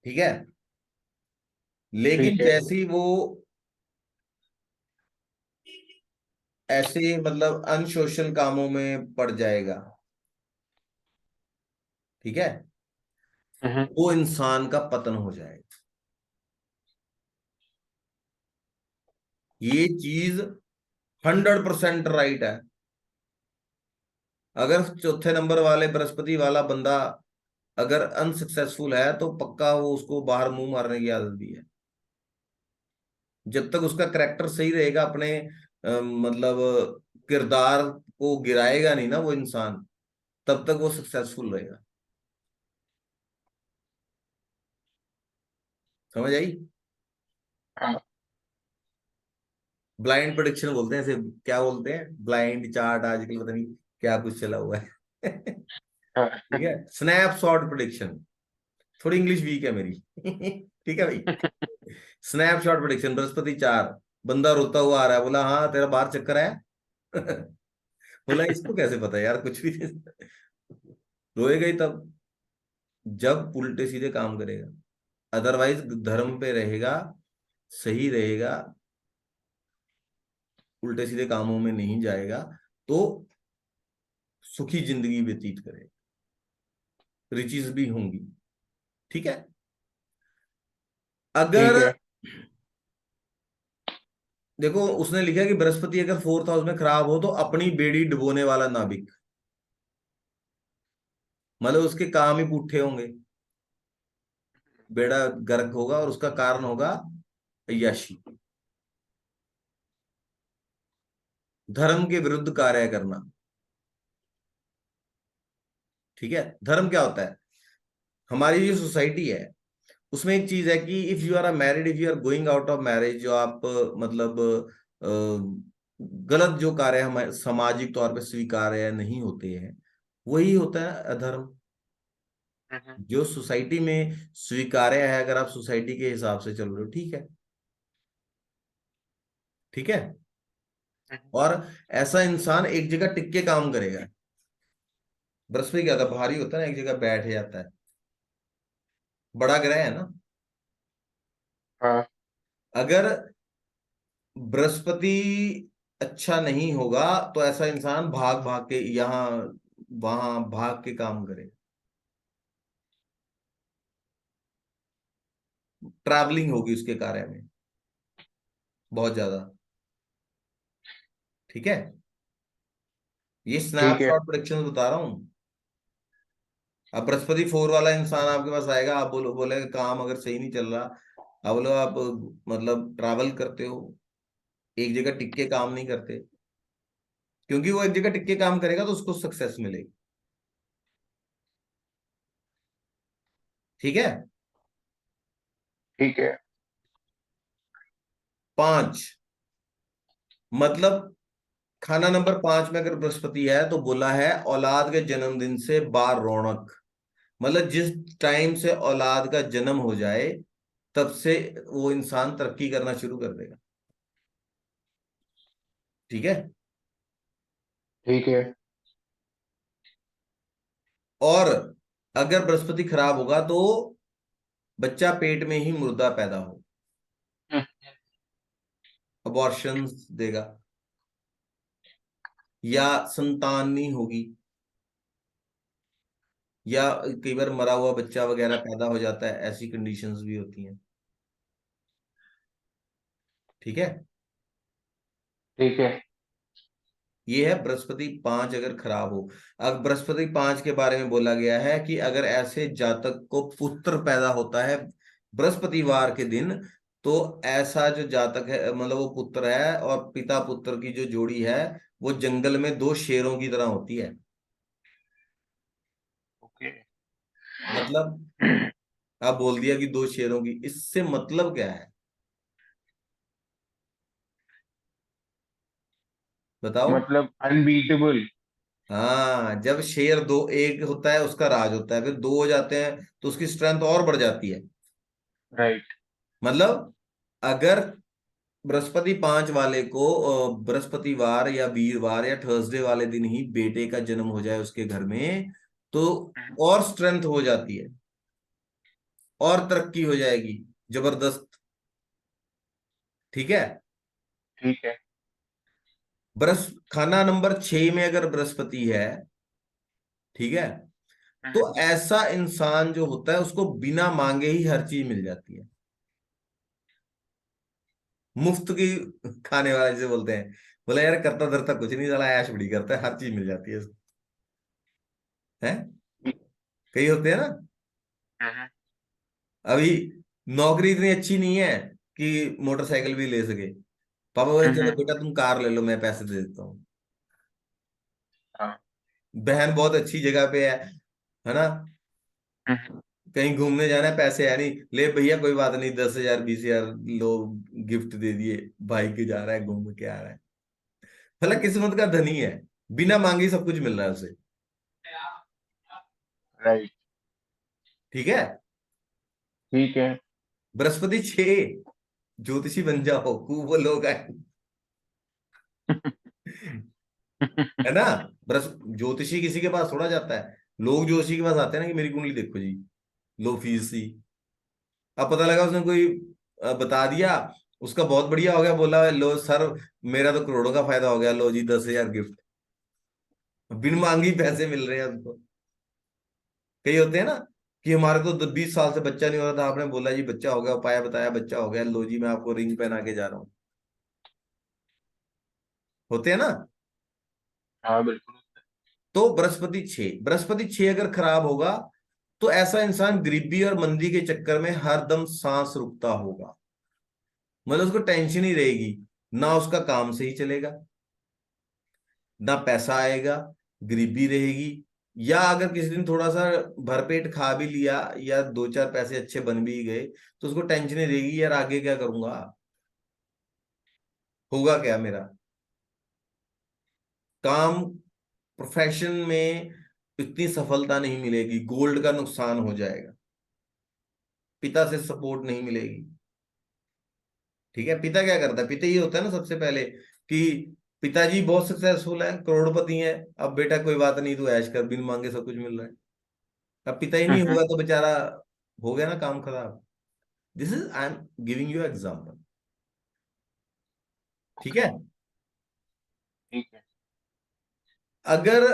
ठीक है। लेकिन ठीक है। जैसे ही वो ऐसे मतलब अनसोशल कामों में पड़ जाएगा, ठीक है, हम्म, वो इंसान का पतन हो जाएगा। ये चीज 100% राइट है। अगर चौथे नंबर वाले बृहस्पति वाला बंदा अगर अनसक्सेसफुल है, तो पक्का वो उसको बाहर मुंह मारने की आदत भी है। जब तक उसका करेक्टर सही रहेगा, अपने मतलब किरदार को गिराएगा नहीं ना वो इंसान, तब तक वो सक्सेसफुल रहेगा। समझ आई। हाँ। ब्लाइंड प्रोडिक्शन बोलते हैं इसे, क्या बोलते हैं, ब्लाइंड चार्ट आजकल पता नहीं क्या कुछ चला हुआ है। हाँ। ठीक है, स्नैपशॉट प्रोडिक्शन। थोड़ी इंग्लिश वीक है मेरी। ठीक है भाई। स्नैपशॉट प्रोडिक्शन, बृहस्पति 4, बंदा रोता हुआ आ रहा है, बोला हाँ तेरा बाहर चक्कर है। बोला इसको कैसे पता है यार, कुछ भी नहीं। रोएगा ही तब जब उल्टे सीधे काम करेगा, अदरवाइज धर्म पे रहेगा, सही रहेगा, उल्टे सीधे कामों में नहीं जाएगा, तो सुखी जिंदगी व्यतीत करेगा, रिचीज भी होंगी। ठीक है। ठीक अगर है। देखो उसने लिखा कि बृहस्पति अगर फोर्थ हाउस में खराब हो तो अपनी बेड़ी डुबोने वाला नाविक, मतलब उसके काम ही पुट्ठे होंगे, बेड़ा गर्क होगा और उसका कारण होगा अय्याशी, धर्म के विरुद्ध कार्य करना। ठीक है, धर्म क्या होता है? हमारी जो सोसाइटी है उसमें एक चीज है कि if you are a married, if you are going out of marriage, जो आप मतलब गलत जो कार्य हमारे सामाजिक तौर पे स्वीकार्य नहीं होते हैं, वही होता है अधर्म। हम्म, जो सोसाइटी में स्वीकार्य है, अगर आप सोसाइटी के हिसाब से चल रहे हो, ठीक है, ठीक है। हम्म, और ऐसा इंसान एक जगह टिक के काम करेगा। बृहस्पति क्या होता है? भारी होता है ना, एक जगह बैठ जाता है, बड़ा ग्रह है ना। हाँ। अगर बृहस्पति अच्छा नहीं होगा तो ऐसा इंसान भाग भाग के यहाँ वहां भाग के काम करे, ट्रैवलिंग होगी उसके कार्य में बहुत ज्यादा। ठीक है, ये ठीक है। स्नैपशॉट प्रेडिक्शन बता रहा हूं। अब बृहस्पति फोर वाला इंसान आपके पास आएगा, आप बोले काम अगर सही नहीं चल रहा, आप बोलो आप मतलब ट्रैवल करते हो, एक जगह टिक के काम नहीं करते, क्योंकि वो एक जगह टिक के काम करेगा तो उसको सक्सेस मिलेगी। ठीक है। ठीक है। पांच, मतलब खाना नंबर पांच में अगर बृहस्पति है तो बोला है औलाद के जन्मदिन से बार रौनक, मतलब जिस टाइम से औलाद का जन्म हो जाए तब से वो इंसान तरक्की करना शुरू कर देगा। ठीक है। ठीक है। और अगर बृहस्पति खराब होगा तो बच्चा पेट में ही मुर्दा पैदा हो, हम्म, अबॉर्शन देगा, या संतान नहीं होगी, या कई बार मरा हुआ बच्चा वगैरह पैदा हो जाता है, ऐसी कंडीशंस भी होती हैं। ठीक है। ठीक है। ये है बृहस्पति पांच अगर खराब हो। अब बृहस्पति पांच के बारे में बोला गया है कि अगर ऐसे जातक को पुत्र पैदा होता है बृहस्पतिवार के दिन, तो ऐसा जो जातक है, मतलब वो पुत्र है और पिता पुत्र की जो जोड़ी है वो जंगल में दो शेरों की तरह होती है। ओके। मतलब आप बोल दिया कि दो शेरों की, इससे मतलब क्या है बताओ? मतलब अनबीटेबल। हाँ, जब शेर दो, एक होता है उसका राज होता है, फिर दो हो जाते हैं तो उसकी स्ट्रेंथ और बढ़ जाती है। राइट। मतलब अगर बृहस्पति पांच वाले को बृहस्पतिवार या वीरवार या थर्सडे वाले दिन ही बेटे का जन्म हो जाए उसके घर में, तो और स्ट्रेंथ हो जाती है, और तरक्की हो जाएगी जबरदस्त। ठीक है। ठीक है। खाना नंबर छह में अगर बृहस्पति है, ठीक है, तो ऐसा इंसान जो होता है उसको बिना मांगे ही हर चीज मिल जाती है, मुफ्त की खाने वाला जिसे बोलते हैं। बोला यार करता धरता कुछ नहीं, साला ऐश बड़ी करता है, हर चीज मिल जाती है, है? कई होते हैं ना। अभी नौकरी इतनी अच्छी नहीं है कि मोटरसाइकिल भी ले सके, पापा बोले चलो बेटा तुम कार ले लो, मैं पैसे दे देता हूँ। हाँ। बहन बहुत अच्छी जगह पे है ना, कहीं घूमने जाना है, पैसे है नहीं, ले भैया कोई बात नहीं, 10,000 20,000 लो, गिफ्ट दे दिए, भाई के जा रहा है घूम के आ रहा है। भला किस्मत का धनी है, बिना मांगे ही सब कुछ मिल रहा है उसे। राइट। ठीक है। ठीक है। बृहस्पति छह, ज्योतिषी बन जाओ, खूब वो लोग आए, है ना। ज्योतिषी किसी के पास थोड़ा जाता है, लोग ज्योतिषी के पास आते हैं ना कि मेरी कुंडली देखो जी, लो फीस सी। अब पता लगा उसने कोई बता दिया, उसका बहुत बढ़िया हो गया, बोला लो सर मेरा तो करोड़ों का फायदा हो गया, लो जी 10,000 गिफ्ट, बिन मांगी पैसे मिल रहे हैं उसको। कई होते हैं ना कि हमारे तो 20 साल से बच्चा नहीं हो रहा था, आपने बोला जी बच्चा हो गया, उपाय बताया, बच्चा हो गया, लो जी मैं आपको रिंग पहना के जा रहा हूँ। होते हैं ना। हाँ बिल्कुल। तो बृहस्पति 6 अगर खराब होगा तो ऐसा इंसान गरीबी और मंदी के चक्कर में हरदम सांस रुकता होगा। मतलब उसको टेंशन ही रहेगी, ना उसका काम सही चलेगा, ना पैसा आएगा, गरीबी रहेगी। या अगर किसी दिन थोड़ा सा भरपेट खा भी लिया या दो चार पैसे अच्छे बन भी गए तो उसको टेंशन ही रहेगी, यार आगे क्या करूंगा, होगा क्या मेरा काम, प्रोफेशन में इतनी सफलता नहीं मिलेगी, गोल्ड का नुकसान हो जाएगा, पिता से सपोर्ट नहीं मिलेगी। ठीक है, पिता क्या करता है, पिता ये होता है ना सबसे पहले कि पिताजी बहुत सक्सेसफुल है, करोड़पति है, अब बेटा कोई बात नहीं, तू ऐश कर, बिन मांगे सब कुछ मिल रहा है। अब पिता ही नहीं हम्म। होगा तो बेचारा हो गया ना काम खराब। This is I am giving you example. ठीक ओके। है। ठीक है। अगर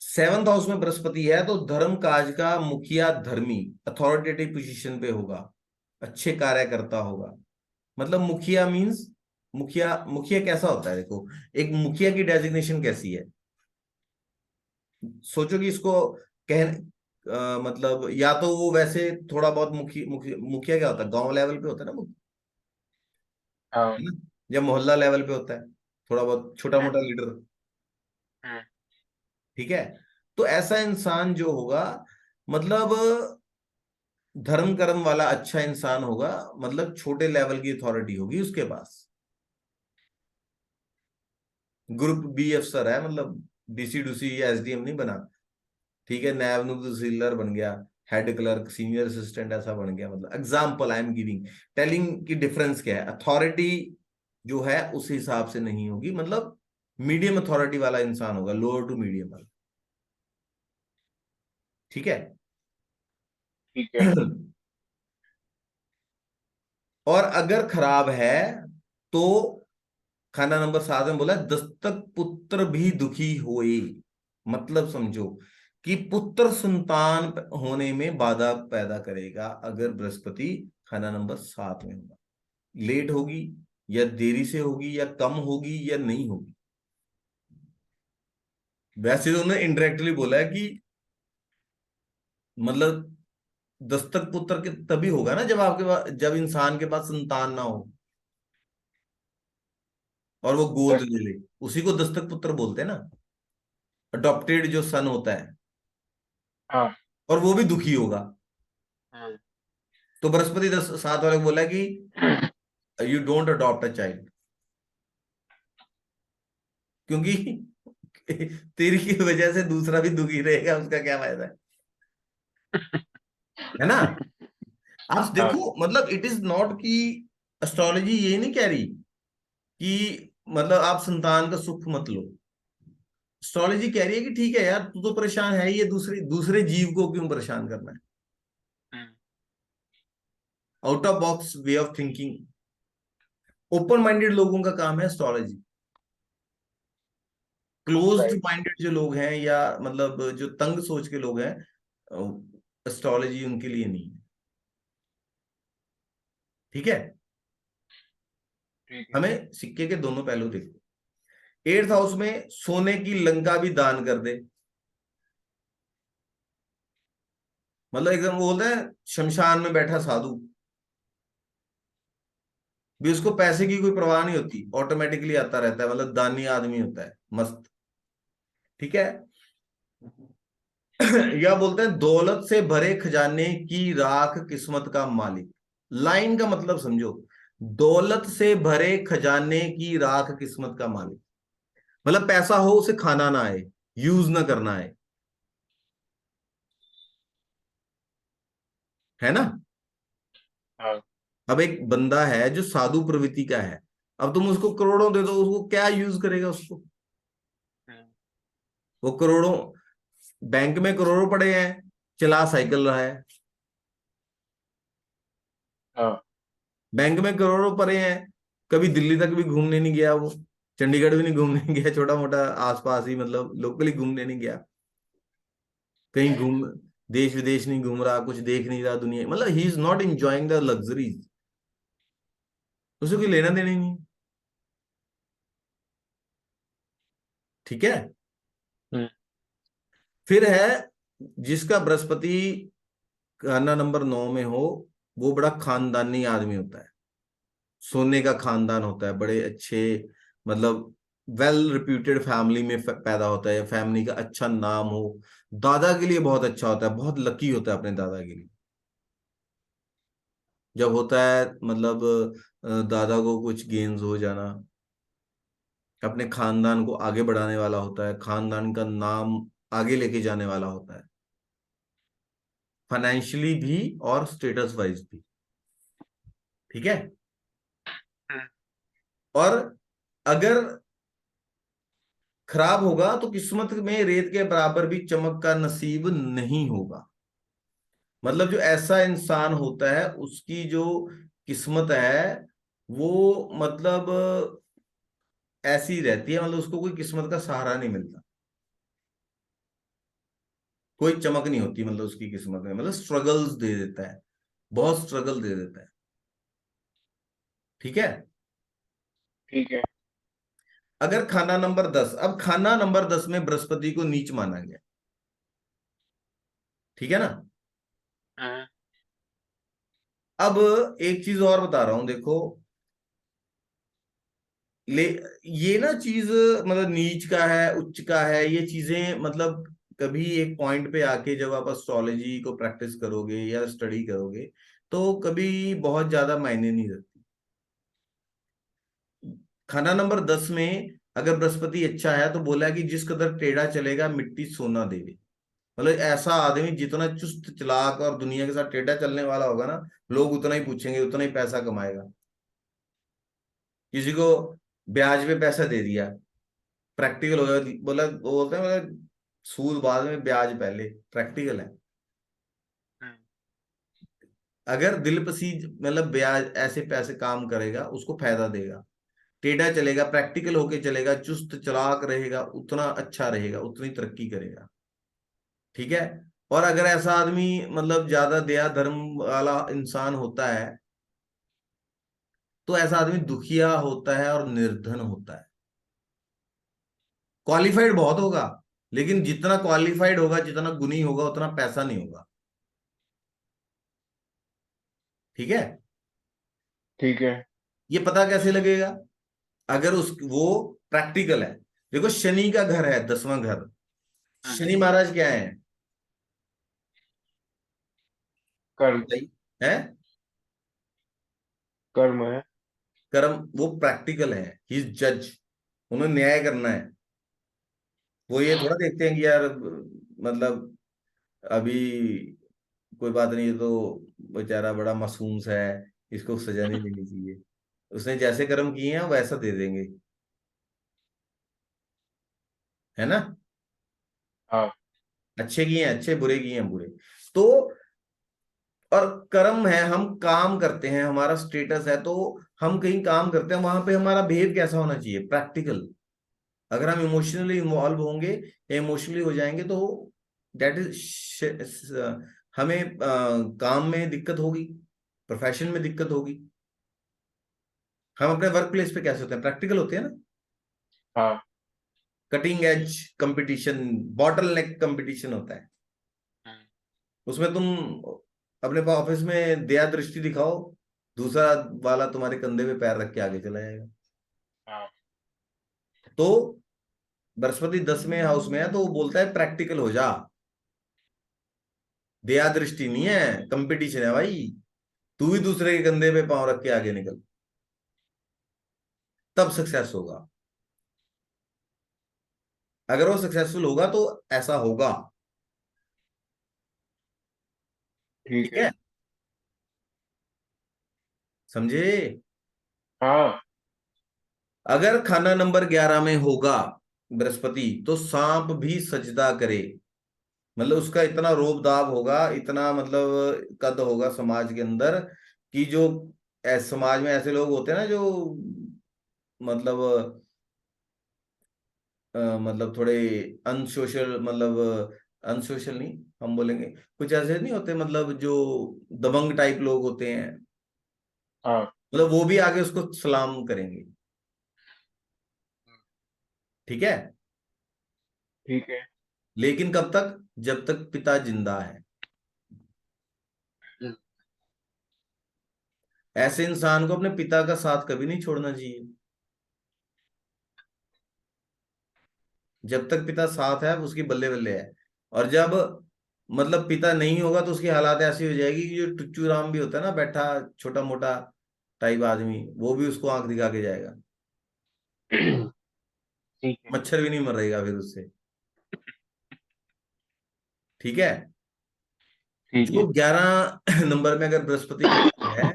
7th हाउस में बृहस्पति है तो धर्म काज का मुखिया धर्मी, अथॉरिटेटिव पोजीशन पे होगा, अच्छे कार्य करता होगा। मतलब मुखिया मींस, मुखिया मुखिया कैसा होता है, देखो एक मुखिया की डेजिग्नेशन कैसी है। सोचो कि इसको कह मतलब या तो वो वैसे थोड़ा बहुत मुखिया क्या होता है, गांव लेवल पे होता है ना हाँ। है ना, या मोहल्ला लेवल पे होता है, थोड़ा बहुत छोटा हम्म। मोटा लीडर। हम्म। ठीक है। तो ऐसा इंसान जो होगा, मतलब धर्म कर्म वाला अच्छा इंसान होगा, मतलब छोटे लेवल की अथॉरिटी होगी उसके पास। ग्रुप बी अफसर है, मतलब डीसी डूसी या एसडीएम नहीं बना। ठीक है, नायब नुब तहसीलदार बन गया, हेड क्लर्क, सीनियर असिस्टेंट ऐसा बन गया। मतलब example I am giving, telling की डिफरेंस क्या है। अथॉरिटी जो है उस हिसाब से नहीं होगी, मतलब मीडियम अथॉरिटी वाला इंसान होगा, लोअर टू मीडियम वाला। ठीक है। ठीक है। और अगर खराब है तो खाना नंबर 7 में बोला दस्तक पुत्र भी दुखी होए। मतलब समझो कि पुत्र संतान होने में बाधा पैदा करेगा अगर बृहस्पति खाना नंबर 7 में होगा। लेट होगी या देरी से होगी या कम होगी या नहीं होगी। वैसे तो उन्होंने इनडायरेक्टली बोला है कि मतलब दस्तक पुत्र के तभी होगा ना जब आपके पास, जब इंसान के पास संतान ना हो और वो गोद दस। ले ले, उसी को दस्तक पुत्र बोलते हैं ना, अडॉप्टेड जो सन होता है। हाँ। और वो भी दुखी होगा। हम्म। तो बृहस्पति 7 वाले को बोला कि you don't adopt a child, क्योंकि तेरी की वजह से दूसरा भी दुखी रहेगा, उसका क्या फायदा है ना। आप हाँ। देखो मतलब इट इज नॉट कि एस्ट्रोलॉजी ये नहीं कह रही कि मतलब आप संतान का सुख मत लो। एस्ट्रोलॉजी कह रही है कि ठीक है यार, तू तो परेशान है, ये दूसरे दूसरे जीव को क्यों परेशान करना है। Hmm. Out of box way of thinking, open minded लोगों का काम है एस्ट्रोलॉजी। Closed right. माइंडेड जो लोग हैं या मतलब जो तंग सोच के लोग हैं, एस्ट्रोलॉजी उनके लिए नहीं है। ठीक है। ठीक है। हमें सिक्के के दोनों पहलू देखो। 8th हाउस में सोने की लंका भी दान कर दे, मतलब एकदम वो बोलते हैं शमशान में बैठा साधु भी, उसको पैसे की कोई परवाह नहीं होती, ऑटोमेटिकली आता रहता है, मतलब दानी आदमी होता है मस्त। ठीक है। या बोलते हैं दौलत से भरे खजाने की राख किस्मत का मालिक। लाइन का मतलब समझो, दौलत से भरे खजाने की राख किस्मत का मालिक, मतलब पैसा हो उसे खाना ना आए, यूज ना करना आए, है ना। हाँ। अब एक बंदा है जो साधु प्रवृत्ति का है, अब तुम उसको करोड़ों दे दो, उसको क्या यूज करेगा उसको। हम्म। वो करोड़ों, बैंक में करोड़ों पड़े हैं, चला साइकिल रहा है। हाँ। बैंक में करोड़ों पड़े हैं, कभी दिल्ली तक भी घूमने नहीं गया वो, चंडीगढ़ भी नहीं घूमने गया, छोटा मोटा आसपास ही मतलब लोकली घूमने नहीं गया, कहीं घूम, देश विदेश नहीं घूम रहा, कुछ देख नहीं रहा दुनिया, मतलब he is not enjoying the luxuries, उसे कोई लेना देना ही नहीं। ठीक है। हम्म। फिर है जिसका बृहस्पति खाना नंबर 9 में हो, वो बड़ा खानदानी आदमी होता है, सोने का खानदान होता है, बड़े अच्छे, मतलब वेल रिप्यूटेड फैमिली में पैदा होता है, फैमिली का अच्छा नाम हो, दादा के लिए बहुत अच्छा होता है, बहुत लकी होता है अपने दादा के लिए। जब होता है मतलब दादा को कुछ गेन्स हो जाना, अपने खानदान को आगे बढ़ाने वाला होता है, खानदान का नाम आगे लेके जाने वाला होता है, फाइनेंशियली भी और स्टेटस वाइज भी। ठीक है। हम्म। और अगर खराब होगा तो किस्मत में रेत के बराबर भी चमक का नसीब नहीं होगा। मतलब जो ऐसा इंसान होता है उसकी जो किस्मत है वो मतलब ऐसी रहती है, मतलब उसको कोई किस्मत का सहारा नहीं मिलता, कोई चमक नहीं होती मतलब उसकी किस्मत में, मतलब स्ट्रगल्स दे देता है, बहुत स्ट्रगल दे देता है। ठीक है। ठीक है। अगर खाना नंबर 10, अब खाना नंबर 10 में बृहस्पति को नीच माना गया। ठीक है ना। हम्म। अब एक चीज और बता रहा हूं, देखो, ले ये ना चीज, मतलब नीच का है उच्च का है, ये चीजें मतलब कभी एक पॉइंट पे आके जब आप एस्ट्रोलॉजी को प्रैक्टिस करोगे या स्टडी करोगे तो कभी बहुत ज्यादा मायने नहीं रखती। खाना नंबर 10 में अगर बृहस्पति अच्छा है तो बोला है कि जिस कदर टेढ़ा चलेगा मिट्टी सोना देवे। मतलब ऐसा आदमी जितना चुस्त चालाक और दुनिया के साथ टेढ़ा चलने वाला होगा ना, लोग उतना ही पूछेंगे, उतना ही पैसा कमाएगा। किसी को ब्याज पे पैसा दे दिया, प्रैक्टिकल हो गया, बोला वो बोलते हैं मतलब सूद बाद में ब्याज पहले, प्रैक्टिकल है। हम्म। अगर दिल पसीज मतलब ब्याज ऐसे पैसे काम करेगा उसको फायदा देगा, टेढ़ा चलेगा, प्रैक्टिकल होके चलेगा, चुस्त चालाक रहेगा, उतना अच्छा रहेगा, उतनी तरक्की करेगा। ठीक है। और अगर ऐसा आदमी मतलब ज्यादा दया धर्म वाला इंसान होता है तो ऐसा आदमी दुखिया होता है और निर्धन होता है। क्वालिफाइड बहुत होगा, लेकिन जितना क्वालिफाइड होगा, जितना गुणी होगा, उतना पैसा नहीं होगा। ठीक है। ठीक है। ये पता कैसे लगेगा? अगर उस वो प्रैक्टिकल है। देखो शनि का घर है 10वां घर, हम्म। शनि महाराज क्या है? कर्म। बताइए। है कर्म है। कर्म, वो प्रैक्टिकल है, ही इज जज, उन्हें न्याय करना है। वो ये थोड़ा देखते हैं कि यार मतलब अभी कोई बात नहीं, ये तो बेचारा बड़ा मासूम सा है, इसको सजा नहीं देनी चाहिए, उसने जैसे कर्म किए हैं वैसा दे देंगे। है ना। हाँ। अच्छे किए हैं अच्छे, बुरे किए हैं बुरे। तो और कर्म है, हम काम करते हैं, हमारा स्टेटस है, तो हम कहीं काम करते हैं, वहां पे हमारा बिहेव कैसा होना चाहिए? प्रैक्टिकल। अगर हम इमोशनली इन्वॉल्व होंगे, इमोशनली हो जाएंगे तो दैट इज, हमें काम में दिक्कत होगी, प्रोफेशन में दिक्कत होगी। हम अपने वर्क प्लेस पे कैसे होते हैं? प्रैक्टिकल होते हैं ना। हाँ। कटिंग एज कंपटीशन, बॉटल नेक कंपटीशन होता है, हम्म। उसमें तुम अपने ऑफिस में दया दृष्टि दिखाओ, दूसरा वाला तुम्हारे कंधे पे पैर रख के आगे चला जाएगा। हाँ। तो बृहस्पति 10वें हाउस में है तो वो बोलता है प्रैक्टिकल हो जा, दया दृष्टि नहीं है, कंपटीशन है भाई, तू भी दूसरे के कंधे पे पांव रख के आगे निकल, तब सक्सेस होगा। अगर वो सक्सेसफुल होगा तो ऐसा होगा। ठीक ठीक है। है। समझे? हाँ। अगर खाना नंबर 11 में होगा बृहस्पति तो सांप भी सजदा करे। मतलब उसका इतना रोब दाब होगा, इतना मतलब कद होगा समाज के अंदर कि जो समाज में ऐसे लोग होते हैं ना जो मतलब मतलब थोड़े अनसोशल, मतलब अनसोशल नहीं, हम बोलेंगे कुछ ऐसे नहीं होते, मतलब जो दबंग टाइप लोग होते हैं, हाँ। मतलब वो भी आगे उसको सलाम करेंगे। ठीक है। ठीक है। लेकिन कब तक? जब तक पिता जिंदा है। हम्म, ऐसे इंसान को अपने पिता का साथ कभी नहीं छोड़ना चाहिए। जब तक पिता साथ है उसकी बल्ले बल्ले है। और जब मतलब पिता नहीं होगा तो उसकी हालात ऐसी हो जाएगी कि जो टुच्चू राम भी होता है ना, बैठा छोटा मोटा टाइप आदमी, वो भी उसको आंख दिखा के जाएगा। ठीक है। मच्छर भी नहीं मर रहेगा फिर उससे। ठीक है। ठीक जो है। 11 नंबर में अगर बृहस्पति का है,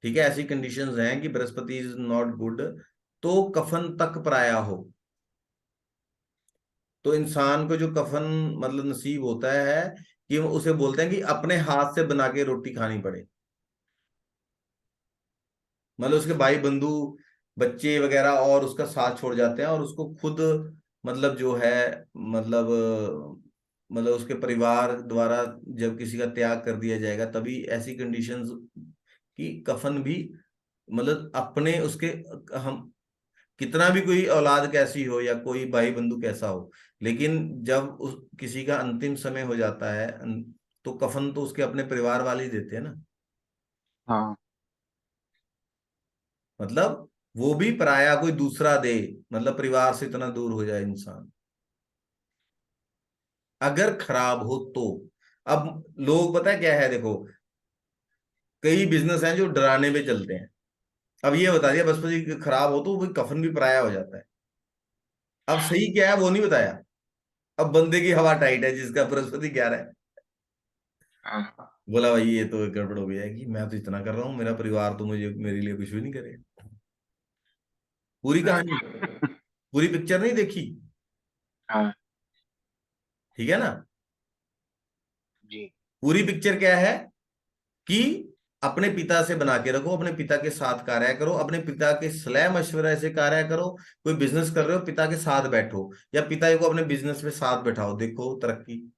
ठीक है, ऐसी कंडीशंस हैं कि बृहस्पति इज नॉट गुड, तो कफन तक पराया हो, तो इंसान को जो कफन मतलब नसीब होता है कि वो उसे बोलते हैं कि अपने हाथ से बना के रोटी खानी पड़े। मतलब उसके भाई बंधु बच्चे वगैरह और उसका साथ छोड़ जाते हैं और उसको खुद मतलब जो है मतलब मतलब उसके परिवार द्वारा जब किसी का त्याग कर दिया जाएगा तभी ऐसी कंडीशंस कि कफन भी मतलब अपने उसके हम कितना भी कोई औलाद कैसी हो या कोई भाई बंधु कैसा हो, लेकिन जब उस किसी का अंतिम समय हो जाता है तो कफन तो उसके अपने परिवार वाले ही देते हैं ना। हाँ। मतलब वो भी पराया कोई दूसरा दे, मतलब परिवार से इतना दूर हो जाए इंसान अगर खराब हो तो। अब लोग पता है क्या है, देखो कई बिजनेस हैं जो डराने पे चलते हैं। अब ये बता दिया बृहस्पति खराब हो तो वो कफन भी पराया हो जाता है। अब सही क्या है वो नहीं बताया। अब बंदे की हवा टाइट है जिसका बृहस्पति क्या है, हाँ। बोला भाई ये तो गड़बड़ हो गया है कि मैं तो इतना कर रहा हूँ, मेरा परिवार तो मुझे मेरे लिए कुछ भी नहीं करेगा। पूरी कहानी, पूरी पिक्चर नहीं देखी। हाँ ठीक है ना। जी। पूरी पिक्चर क्या है कि अपने पिता से बना के रखो, अपने पिता के साथ कार्य करो, अपने पिता के सलाह मशवरा से कार्य करो। कोई बिजनेस कर रहे हो पिता के साथ बैठो या पिता को अपने बिजनेस में साथ बैठाओ, देखो तरक्की।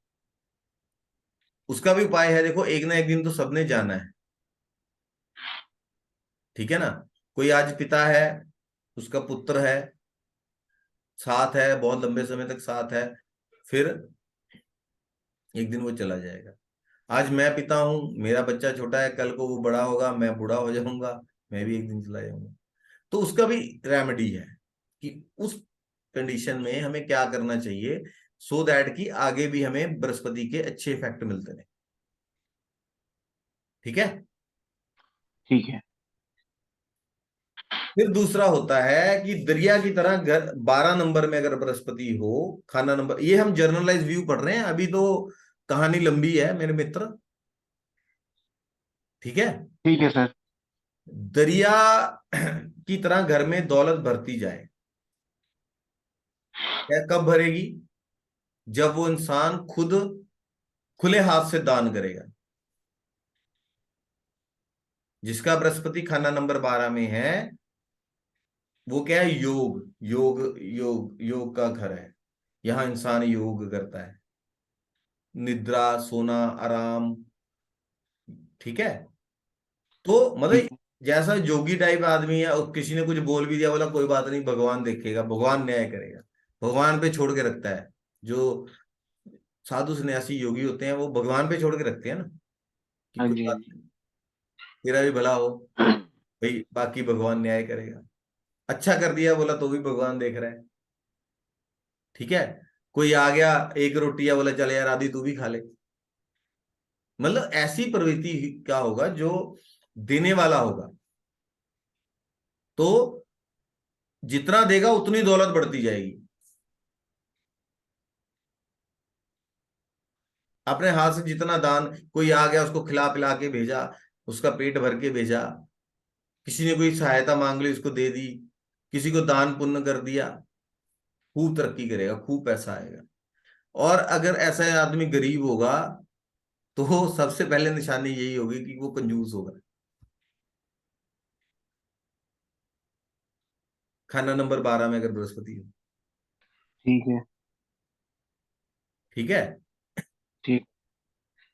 उसका भी उपाय है, देखो एक ना एक दिन तो सबने जाना है। ठीक है ना। कोई आज पिता है, उसका पुत्र है, साथ है बहुत लंबे समय तक साथ है, फिर एक दिन वो चला जाएगा। आज मैं पिता हूं, मेरा बच्चा छोटा है, कल को वो बड़ा होगा, मैं बूढ़ा हो जाऊंगा, मैं भी एक दिन चला जाऊंगा। तो उसका भी रेमेडी है कि उस कंडीशन में हमें क्या करना चाहिए सो दैट कि आगे भी हमें बृहस्पति के अच्छे इफेक्ट मिलते रहे। ठीक है। ठीक है। फिर दूसरा होता है कि दरिया की तरह घर 12 नंबर में अगर बृहस्पति हो, खाना नंबर, ये हम जर्नलाइज व्यू पढ़ रहे हैं अभी तो, कहानी लंबी है मेरे मित्र। ठीक है। ठीक है सर। दरिया की तरह घर में दौलत भरती जाए, क्या कब भरेगी? जब वो इंसान खुद खुले हाथ से दान करेगा। जिसका बृहस्पति खाना नंबर 12 में है वो क्या है, योग योग योग योग का घर है। यहां इंसान योग करता है, निद्रा सोना आराम। ठीक है। तो मतलब ठीक है। जैसा जोगी टाइप आदमी है और किसी ने कुछ बोल भी दिया, बोला कोई बात नहीं भगवान देखेगा, भगवान न्याय करेगा, भगवान पे छोड़ के रखता है। जो साधु सन्यासी योगी होते हैं वो भगवान पे छोड़ के रखते हैं ना, कि हाँ कोई जी, हाँ बात जी। नहीं, तेरा भी भला हो भाई, बाकी भगवान न्याय करेगा। अच्छा कर दिया बोला तो भी भगवान देख रहा है। ठीक है। कोई आ गया एक रोटी या बोला चल यार आदि तू भी खा ले, मतलब ऐसी प्रवृत्ति का होगा जो देने वाला होगा, तो जितना देगा उतनी दौलत बढ़ती जाएगी। अपने हाथ से जितना दान, कोई आ गया उसको खिला पिला के भेजा, उसका पेट भर के भेजा, किसी ने कोई सहायता मांग ली उसको दे दी, किसी को दान पुण्य कर दिया, खूब तरक्की करेगा, खूब पैसा आएगा। और अगर ऐसा आदमी गरीब होगा तो सबसे पहले निशानी यही होगी कि वो कंजूस होगा। खाना नंबर 12 में अगर बृहस्पति हो। ठीक है। ठीक है। ठीक।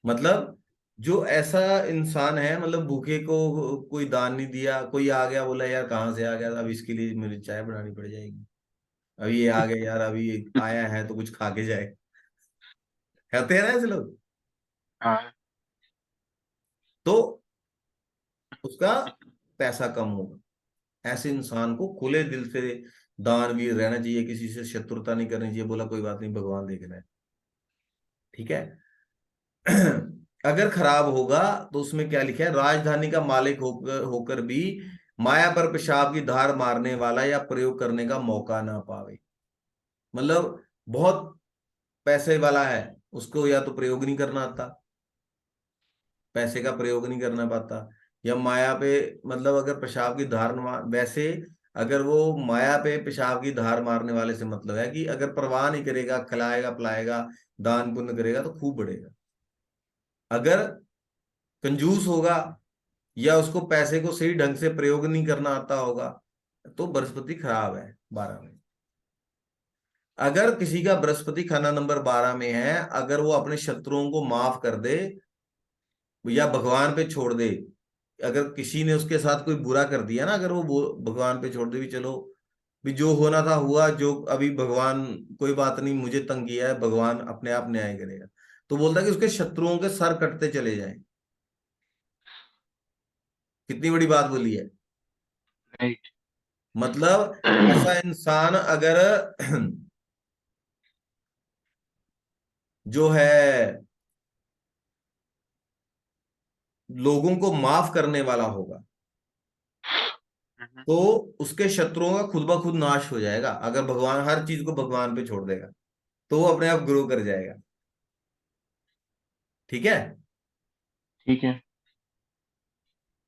मतलब जो ऐसा इंसान है, मतलब भूखे को कोई दान नहीं दिया, कोई आ गया बोला यार कहाँ से आ गया, अब इसके लिए मेरी चाय बनानी पड़ जाएगी, अभी ये आ गए यार, अभी आया है तो कुछ खा के जाए, कहते हैं ना ऐसे लोग। हाँ। तो उसका पैसा कम होगा। ऐसे इंसान को खुले दिल से दानवीर रहना चाहिए, किसी से शत्रुता नहीं करनी चाहिए, बोला कोई बात नहीं भगवान देख रहा है, ठीक है। अगर खराब होगा तो उसमें क्या लिखा है, राजधानी का मालिक होकर होकर भी माया पर पेशाब की धार मारने वाला या प्रयोग करने का मौका ना पावे। मतलब बहुत पैसे वाला है, उसको या तो प्रयोग नहीं करना आता, पैसे का प्रयोग नहीं करना पाता, या माया पे, मतलब अगर पेशाब की धार वैसे अगर वो माया पे पेशाब की धार मारने वाले से मतलब है कि अगर परवाह नहीं करेगा, खिलाएगा पिलाएगा, दान पुण्य करेगा तो खूब बढ़ेगा। अगर कंजूस होगा या उसको पैसे को सही ढंग से प्रयोग नहीं करना आता होगा तो बृहस्पति खराब है 12 में। अगर किसी का बृहस्पति खाना नंबर 12 में है, अगर वो अपने शत्रुओं को माफ कर दे या भगवान पे छोड़ दे, अगर किसी ने उसके साथ कोई बुरा कर दिया ना, अगर वो भगवान पे छोड़ दे भी, चलो भी जो होना था हुआ, जो अभी भगवान, कोई बात नहीं मुझे तंग किया है, भगवान अपने आप न्याय करेगा, तो बोलता है कि उसके शत्रुओं के सर कटते चले जाएं। कितनी बड़ी बात बोली है। राइट। मतलब ऐसा इंसान अगर जो है लोगों को माफ करने वाला होगा तो उसके शत्रुओं का खुद ब खुद नाश हो जाएगा। अगर भगवान हर चीज को भगवान पे छोड़ देगा तो वो अपने आप ग्रो कर जाएगा, ठीक है। ठीक है।